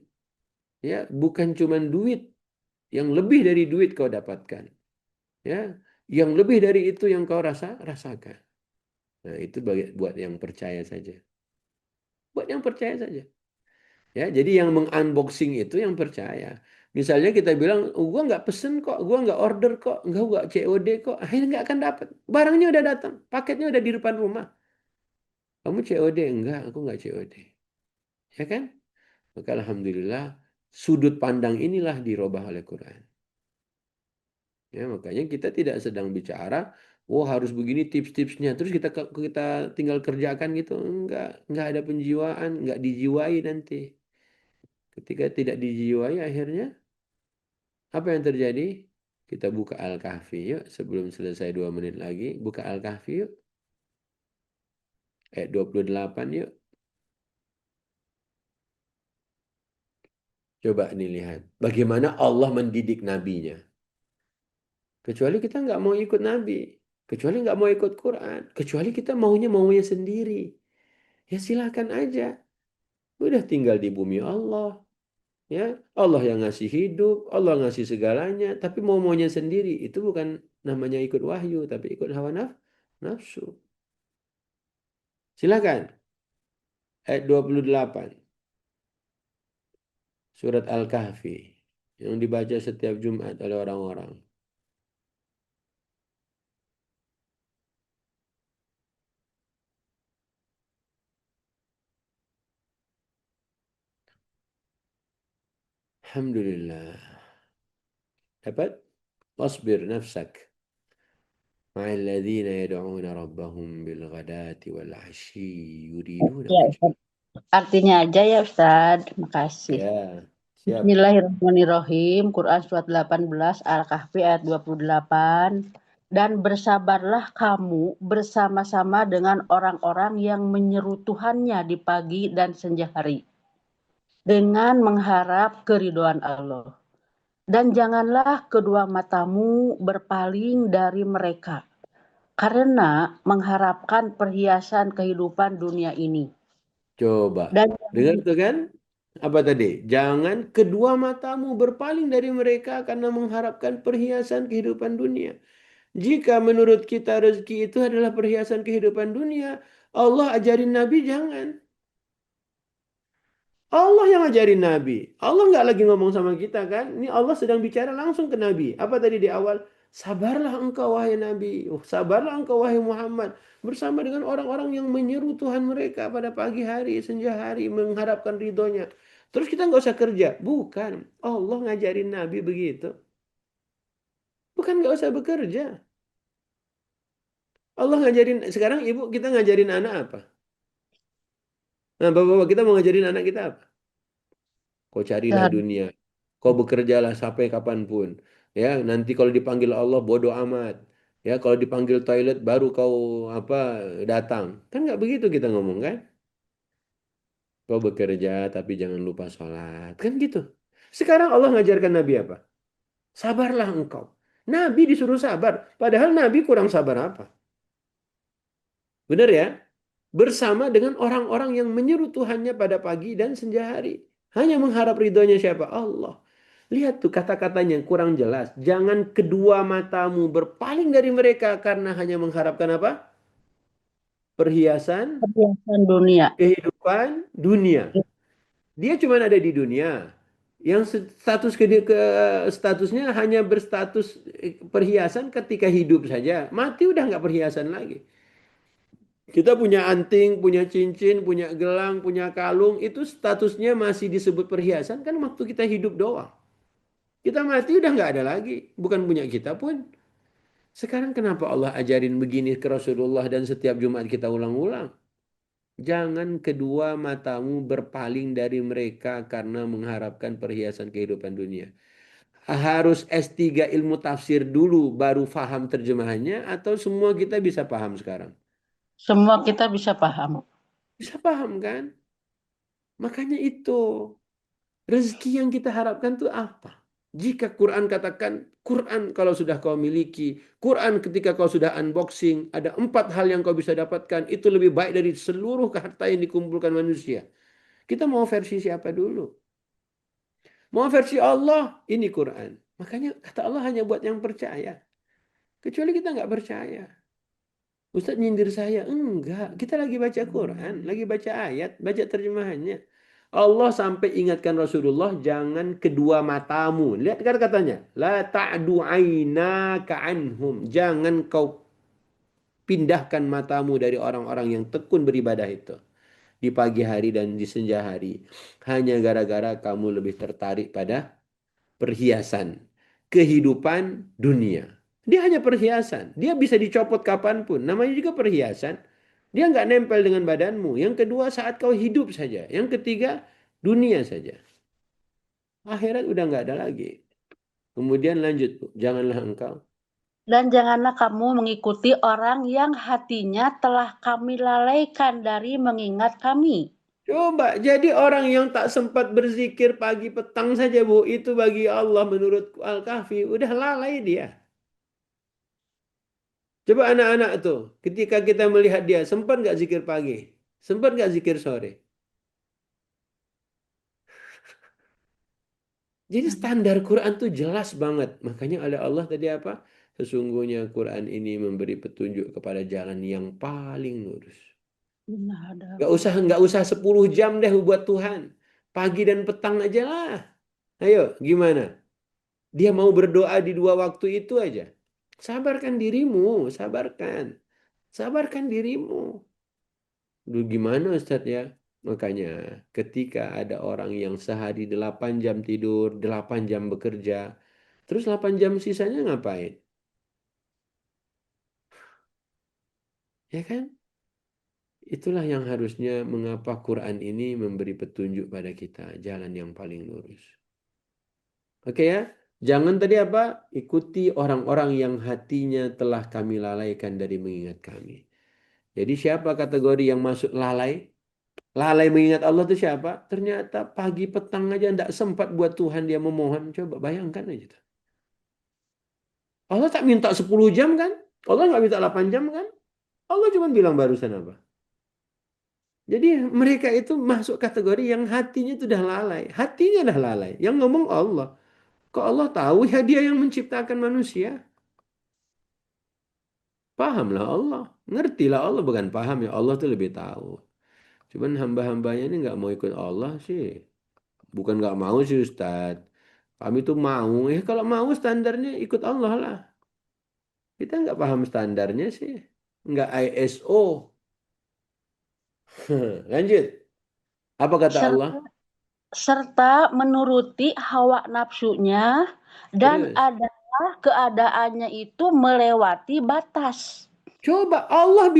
Ya, bukan cuma duit. Yang lebih dari duit kau dapatkan. Ya, yang lebih dari itu yang kau rasakan. Nah, itu buat yang percaya saja. Buat yang percaya saja. Ya, jadi yang mengunboxing itu yang percaya. Misalnya kita bilang, oh, gua nggak pesen kok, gua nggak order kok, nggak COD kok, akhirnya nggak akan dapat. Barangnya udah datang, paketnya udah di depan rumah. Kamu COD? Enggak, aku nggak COD. Ya kan? Maka alhamdulillah, sudut pandang inilah dirubah oleh Quran. Ya, makanya kita tidak sedang bicara, oh harus begini tips-tipsnya, terus kita tinggal kerjakan gitu, enggak ada penjiwaan, enggak dijiwai nanti. Ketika tidak dijiwai, akhirnya apa yang terjadi? Kita buka Al-Kahfi yuk, sebelum selesai 2 menit lagi, buka Al-Kahfi yuk, ayat 28 yuk. Coba nih lihat, bagaimana Allah mendidik nabinya. Kecuali kita nggak mau ikut nabi, kecuali nggak mau ikut Quran, kecuali kita maunya sendiri. Ya silahkan aja. Udah tinggal di bumi Allah. Ya, Allah yang ngasih hidup, Allah ngasih segalanya, tapi mau-maunya sendiri. Itu bukan namanya ikut wahyu, tapi ikut hawa nafsu. Silakan. Ayat 28. Surat Al-Kahfi. Yang dibaca setiap Jumat oleh orang-orang. Alhamdulillah. Dapat? Wasbir nafsak. Ma'al ladzina yad'una rabbahum bil ghadati wal ashi yuriduna Ya, wajah. Ustaz. Artinya aja ya Ustaz. Makasih. Ya, siap. Bismillahirrahmanirrahim. Quran surat 18 Al-Kahfi ayat 28. Dan bersabarlah kamu bersama-sama dengan orang-orang yang menyeru Tuhannya di pagi dan senja hari dengan mengharap keridhaan Allah. Dan janganlah kedua matamu berpaling dari mereka karena mengharapkan perhiasan kehidupan dunia ini. Coba. Dan Dengar tuh kan? Apa tadi? Jangan kedua matamu berpaling dari mereka karena mengharapkan perhiasan kehidupan dunia. Jika menurut kita rezeki itu adalah perhiasan kehidupan dunia, Allah ajarin Nabi jangan. Allah yang ajarin Nabi. Allah nggak lagi ngomong sama kita kan? Ini Allah sedang bicara langsung ke Nabi. Apa tadi di awal? Sabarlah engkau wahai Nabi. Oh, sabarlah engkau wahai Muhammad. Bersama dengan orang-orang yang menyeru Tuhan mereka pada pagi hari, senja hari. Mengharapkan ridhonya. Terus kita nggak usah kerja. Bukan. Allah ngajarin Nabi begitu. Bukan nggak usah bekerja. Allah ngajarin. Sekarang ibu kita ngajarin anak apa? Nah, bapak-bapak kita mau ngajarin anak kita apa? Kau carilah dunia. Kau bekerjalah sampai kapanpun. Ya, nanti kalau dipanggil Allah bodo amat. Ya, kalau dipanggil toilet baru kau apa datang. Kan nggak begitu kita ngomong kan? Kau bekerja tapi jangan lupa sholat. Kan gitu. Sekarang Allah ngajarkan Nabi apa? Sabarlah engkau. Nabi disuruh sabar. Padahal Nabi kurang sabar apa? Benar ya? Bersama dengan orang-orang yang menyeru Tuhannya pada pagi dan senja hari. Hanya mengharap ridhonya siapa? Allah. Lihat tuh kata-katanya yang kurang jelas. Jangan kedua matamu berpaling dari mereka karena hanya mengharapkan apa? Perhiasan, perhiasan dunia. kehidupan, dunia. Dia cuma ada di dunia. Yang statusnya hanya berstatus perhiasan ketika hidup saja. Mati udah nggak perhiasan lagi. Kita punya anting, punya cincin, punya gelang, punya kalung. Itu statusnya masih disebut perhiasan kan waktu kita hidup doang. Kita mati udah nggak ada lagi. Bukan punya kita pun. Sekarang kenapa Allah ajarin begini ke Rasulullah dan setiap Jumat kita ulang-ulang? Jangan kedua matamu berpaling dari mereka karena mengharapkan perhiasan kehidupan dunia. Harus S3 ilmu tafsir dulu baru paham terjemahannya atau semua kita bisa paham sekarang? Semua kita bisa paham. Bisa paham kan? Makanya itu. Rezeki yang kita harapkan itu apa? Jika Quran katakan, Quran kalau sudah kau miliki, Quran ketika kau sudah unboxing, ada 4 hal yang kau bisa dapatkan, itu lebih baik dari seluruh harta yang dikumpulkan manusia. Kita mau versi siapa dulu? Mau versi Allah, ini Quran. Makanya kata Allah hanya buat yang percaya. Kecuali kita nggak percaya. Ustaz nyindir saya. Enggak, kita lagi baca Quran, lagi baca ayat, baca terjemahannya. Allah sampai ingatkan Rasulullah, jangan kedua matamu. Lihat kan katanya, la ta'du ainaka anhum. Jangan kau pindahkan matamu dari orang-orang yang tekun beribadah itu. Di pagi hari dan di senja hari. Hanya gara-gara kamu lebih tertarik pada perhiasan. Kehidupan dunia. Dia hanya perhiasan. Dia bisa dicopot kapanpun. Namanya juga perhiasan. Dia nggak nempel dengan badanmu. Yang kedua saat kau hidup saja. Yang ketiga dunia saja. Akhirat udah nggak ada lagi. Kemudian lanjut. Janganlah engkau. Dan janganlah kamu mengikuti orang yang hatinya telah kami lalaikan dari mengingat kami. Coba jadi orang yang tak sempat berzikir pagi petang saja Bu. Itu bagi Allah menurut Al-Kahfi. Udah lalai dia. Coba anak-anak tuh. Ketika kita melihat dia. Sempat nggak zikir pagi? Sempat nggak zikir sore? Jadi standar Quran tuh jelas banget. Makanya ada Allah tadi apa? Sesungguhnya Quran ini memberi petunjuk kepada jalan yang paling lurus. Benar, ada. Nggak usah 10 jam deh buat Tuhan. Pagi dan petang aja lah. Ayo, gimana? Dia mau berdoa di 2 waktu itu aja. Sabarkan dirimu, sabarkan. Sabarkan dirimu. Duh, gimana Ustadz ya? Makanya ketika ada orang yang sehari 8 jam tidur, 8 jam bekerja, terus 8 jam sisanya ngapain? Ya kan? Itulah yang harusnya mengapa Quran ini memberi petunjuk pada kita, jalan yang paling lurus. Oke ya? Jangan tadi apa? Ikuti orang-orang yang hatinya telah kami lalaikan dari mengingat kami. Jadi siapa kategori yang masuk lalai? Lalai mengingat Allah itu siapa? Ternyata pagi petang aja tidak sempat buat Tuhan dia memohon. Coba bayangkan aja tuh. Allah tak minta 10 jam kan? Allah nggak minta 8 jam kan? Allah cuma bilang barusan apa? Jadi mereka itu masuk kategori yang hatinya itu dah lalai. Hatinya dah lalai. Yang ngomong Allah. Kok Allah tahu ya dia yang menciptakan manusia? Pahamlah Allah. Ngertilah Allah. Bukan paham ya. Allah tuh lebih tahu. Cuman hamba-hambanya ini nggak mau ikut Allah sih. Bukan nggak mau sih Ustadz. Kami tuh mau. Ya kalau mau standarnya ikut Allah lah. Kita nggak paham standarnya sih. Nggak ISO. Lanjut. Apa kata Allah? Serta menuruti hawa nafsunya dan Terus. adalah keadaannya itu melewati batas. Coba Allah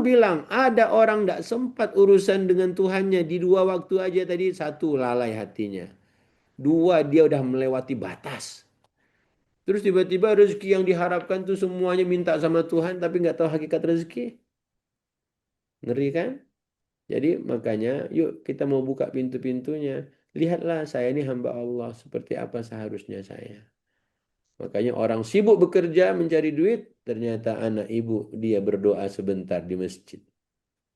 bilang ada orang tidak sempat urusan dengan Tuhannya di 2 waktu aja tadi. 1, lalai hatinya. 2, dia udah melewati batas. Terus tiba-tiba rezeki yang diharapkan tuh semuanya minta sama Tuhan tapi nggak tahu hakikat rezeki. Ngeri kan? Jadi makanya yuk kita mau buka pintu-pintunya. Lihatlah saya ini hamba Allah seperti apa seharusnya saya. Makanya orang sibuk bekerja mencari duit. Ternyata anak ibu dia berdoa sebentar di masjid.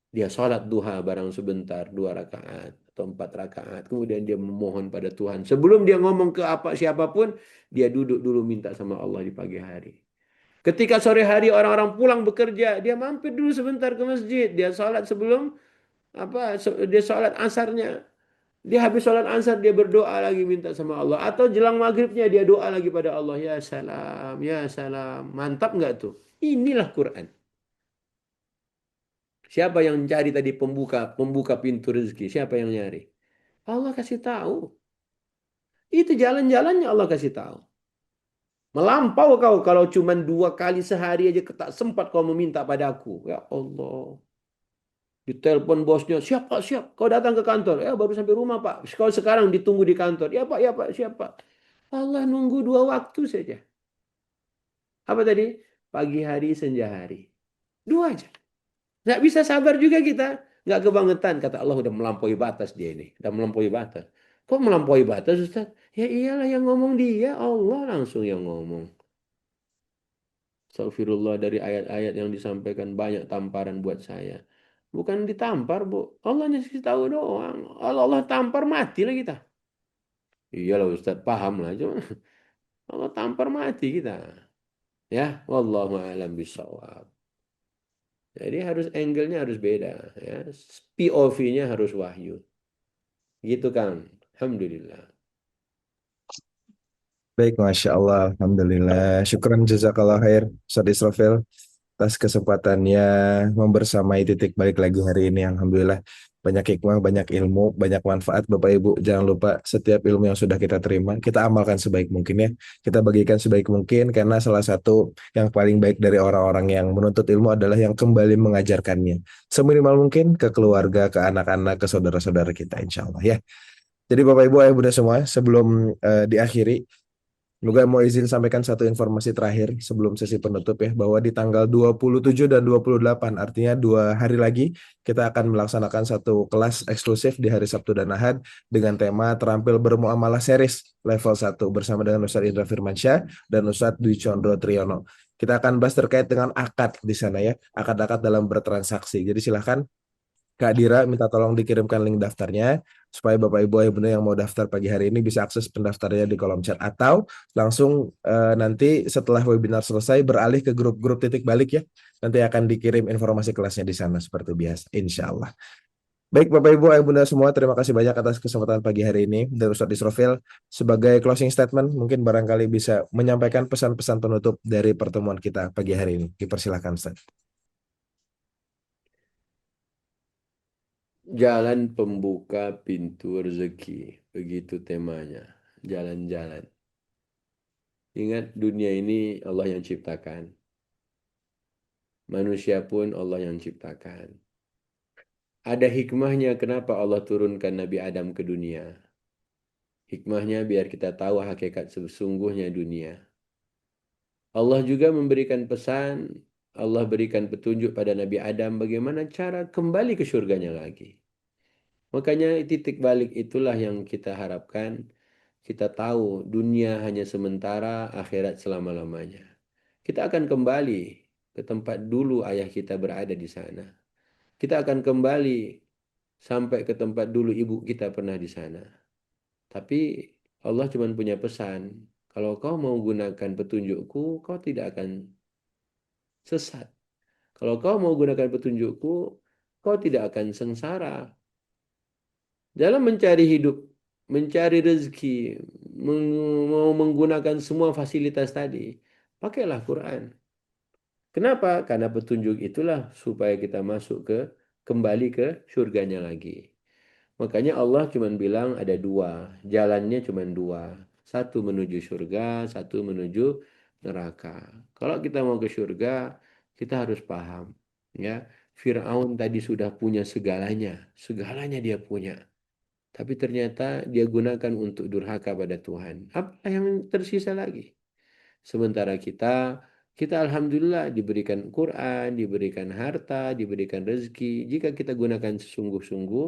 Dia sholat duha barang sebentar 2 rakaat atau 4 rakaat. Kemudian dia memohon pada Tuhan. Sebelum dia ngomong ke siapapun. Dia duduk dulu minta sama Allah di pagi hari. Ketika sore hari orang-orang pulang bekerja. Dia mampir dulu sebentar ke masjid. Dia sholat sebelum dia sholat asarnya. Dia habis sholat asar dia berdoa lagi minta sama Allah. Atau jelang maghribnya dia doa lagi pada Allah. Ya salam, ya salam. Mantap nggak tuh? Inilah Quran. Siapa yang cari tadi pembuka pintu rezeki? Siapa yang nyari? Allah kasih tahu. Itu jalan-jalannya Allah kasih tahu. Melampau kau kalau cuma 2 kali sehari aja tak sempat kau meminta padaku. Ya Allah. Ditelepon bosnya, siap Pak, siap. Kau datang ke kantor. Ya baru sampai rumah Pak. Kau sekarang ditunggu di kantor. Ya Pak, siap Pak. Allah nunggu 2 waktu saja. Apa tadi? Pagi hari, senja hari. 2 aja. Nggak bisa sabar juga kita. Nggak kebangetan. Kata Allah udah melampaui batas dia ini. Udah melampaui batas. Kok melampaui batas Ustaz? Ya iyalah yang ngomong dia. Allah langsung yang ngomong. Astagfirullah dari ayat-ayat yang disampaikan banyak tamparan buat saya. Bukan ditampar, Bu. Allah ngasih tahu doang. Allah tampar mati lah kita. Iyalah Ustaz, paham lah. Cuma Allah tampar mati kita. Ya, wallahu a'lam bishawab. Jadi angle-nya harus beda. Ya. POV-nya harus wahyu. Gitu kan. Alhamdulillah. Baik, Masya Allah, Alhamdulillah. Syukran jazakallah khair, Ustaz Israfil, atas kesempatannya membersamai titik balik lagi hari ini. Alhamdulillah, banyak hikmah, banyak ilmu, banyak manfaat. Bapak Ibu, jangan lupa setiap ilmu yang sudah kita terima, kita amalkan sebaik mungkin ya. Kita bagikan sebaik mungkin, karena salah satu yang paling baik dari orang-orang yang menuntut ilmu adalah yang kembali mengajarkannya. Seminimal mungkin ke keluarga, ke anak-anak, ke saudara-saudara kita, insya Allah ya. Jadi Bapak Ibu, Ayah Bunda semua, sebelum diakhiri, juga mau izin sampaikan satu informasi terakhir sebelum sesi penutup ya, bahwa di tanggal 27 dan 28, artinya 2 hari lagi, kita akan melaksanakan satu kelas eksklusif di hari Sabtu dan Ahad dengan tema Terampil Bermuamalah Series level 1 bersama dengan Ustadz Indra Firmansyah dan Ustadz Dwi Condro Triyono. Kita akan bahas terkait dengan akad di sana ya, akad-akad dalam bertransaksi. Jadi silahkan Kak Dira minta tolong dikirimkan link daftarnya supaya Bapak Ibu Ayah Bunda yang mau daftar pagi hari ini bisa akses pendaftarnya di kolom chat atau langsung nanti setelah webinar selesai beralih ke grup-grup titik balik ya. Nanti akan dikirim informasi kelasnya di sana seperti biasa, insya Allah. Baik Bapak Ibu Ayah Bunda semua, terima kasih banyak atas kesempatan pagi hari ini dari Ustadz Israfil. Sebagai closing statement, mungkin barangkali bisa menyampaikan pesan-pesan penutup dari pertemuan kita pagi hari ini. Dipersilakan Ustadz. Jalan pembuka pintu rezeki, begitu temanya. Jalan-jalan. Ingat, dunia ini Allah yang ciptakan. Manusia pun Allah yang ciptakan. Ada hikmahnya kenapa Allah turunkan Nabi Adam ke dunia. Hikmahnya biar kita tahu hakikat sesungguhnya dunia. Allah juga memberikan pesan, Allah berikan petunjuk pada Nabi Adam bagaimana cara kembali ke surganya lagi. Makanya titik balik itulah yang kita harapkan. Kita tahu dunia hanya sementara, akhirat selama-lamanya. Kita akan kembali ke tempat dulu ayah kita berada di sana. Kita akan kembali sampai ke tempat dulu ibu kita pernah di sana. Tapi Allah cuma punya pesan, kalau kau mau gunakan petunjukku, kau tidak akan sesat. Kalau kau mau gunakan petunjukku, kau tidak akan sengsara. Dalam mencari hidup, mencari rezeki, mau menggunakan semua fasilitas tadi, pakailah Quran. Kenapa? Karena petunjuk itulah supaya kita kembali ke surganya lagi. Makanya Allah cuma bilang ada dua, jalannya cuma dua. Satu menuju surga, satu menuju neraka. Kalau kita mau ke surga, kita harus paham. Ya, Fir'aun tadi sudah punya segalanya. Segalanya dia punya. Tapi ternyata dia gunakan untuk durhaka pada Tuhan. Apa yang tersisa lagi? Sementara kita alhamdulillah diberikan Quran, diberikan harta, diberikan rezeki. Jika kita gunakan sesungguh-sungguh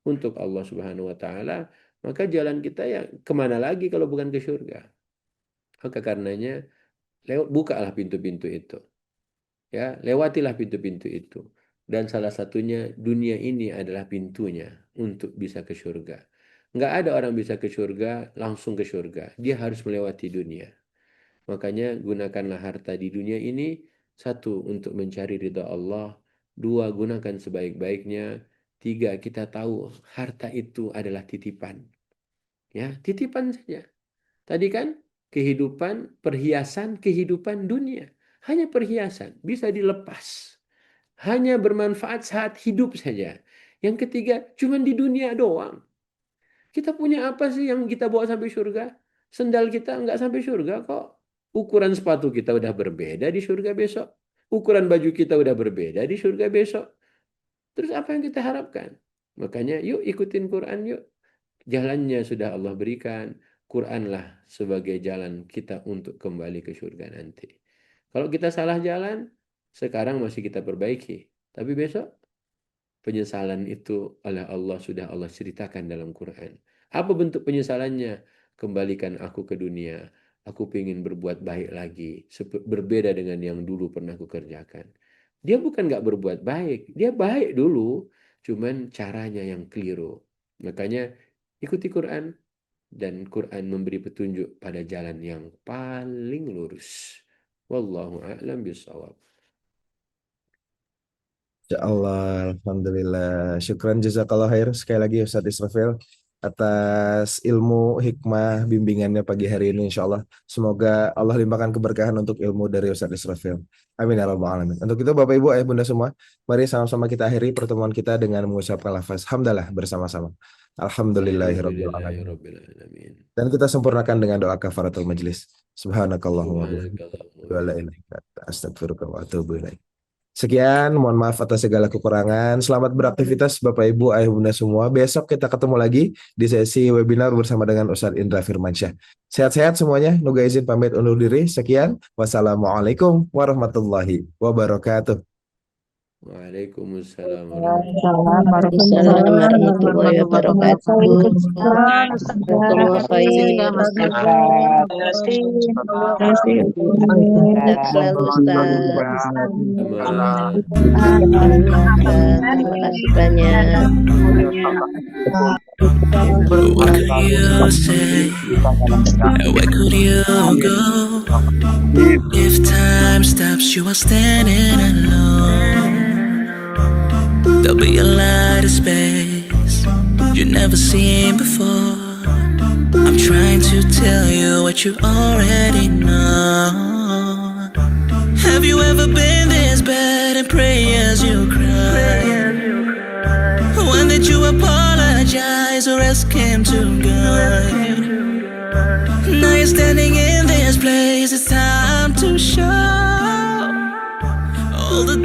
untuk Allah Subhanahu wa taala, maka jalan kita ya kemana lagi kalau bukan ke surga? Maka karenanya bukalah pintu-pintu itu. Ya, lewatilah pintu-pintu itu. Dan salah satunya dunia ini adalah pintunya untuk bisa ke surga. Nggak ada orang bisa ke surga langsung ke surga. Dia harus melewati dunia. Makanya gunakanlah harta di dunia ini, satu, untuk mencari ridha Allah. Dua, gunakan sebaik-baiknya. Tiga, kita tahu harta itu adalah titipan. Ya, titipan saja. Tadi kan kehidupan, perhiasan, kehidupan dunia. Hanya perhiasan, bisa dilepas. Hanya bermanfaat saat hidup saja. Yang ketiga, cuma di dunia doang. Kita punya apa sih yang kita bawa sampai surga? Sendal kita nggak sampai surga kok. Ukuran sepatu kita udah berbeda di surga besok. Ukuran baju kita udah berbeda di surga besok. Terus apa yang kita harapkan? Makanya yuk ikutin Quran yuk. Jalannya sudah Allah berikan. Quranlah sebagai jalan kita untuk kembali ke surga nanti. Kalau kita salah jalan, sekarang masih kita perbaiki. Tapi besok penyesalan itu oleh Allah sudah Allah ceritakan dalam Quran. Apa bentuk penyesalannya? Kembalikan aku ke dunia. Aku ingin berbuat baik lagi. Berbeda dengan yang dulu pernah aku kerjakan. Dia bukan nggak berbuat baik. Dia baik dulu. Cuman caranya yang keliru. Makanya ikuti Quran. Dan Quran memberi petunjuk pada jalan yang paling lurus. Wallahu a'lam bishawab. Ya Allah, Alhamdulillah. Syukran jazakallah khair sekali lagi Ustadz Israfil atas ilmu hikmah bimbingannya pagi hari ini insya Allah. Semoga Allah limpahkan keberkahan untuk ilmu dari Ustadz Israfil. Amin ya rabbal alamin. Untuk itu Bapak Ibu Ayah Bunda semua, mari sama-sama kita akhiri pertemuan kita dengan mengucapkan lafaz hamdalah bersama-sama. Alhamdulillahirabbil alamin. Alhamdulillahirabbil alamin. Dan kita sempurnakan dengan doa kafaratul majlis. Subhanakallahumma wa bihamdika, Subhanakallahumma wa la ilaha wabihamdik. illa anta, astaghfiruka wa atubu ilaik. Sekian, mohon maaf atas segala kekurangan. Selamat beraktivitas Bapak Ibu Ayah Bunda semua. Besok kita ketemu lagi di sesi webinar bersama dengan Ustadz Indra Firmansyah. Sehat-sehat semuanya. Nuga izin pamit undur diri. Sekian. Wassalamualaikum warahmatullahi wabarakatuh. Waalaikumsalam Waalaikumsalam warahmatullahi wabarakatuh. Jazakumullah khair Ustaz. Sehat selalu Ustaz. Alhamdulillah Ustaz. Terima kasih banyak. What could you say? And where could you go? If time stops, you are standing alone. There'll be a light of space you've never seen before. I'm trying to tell you what you already know. Have you ever been this bad and pray as you cry? When did you apologize or ask him to guide? Now you're standing in this place, it's time to show all the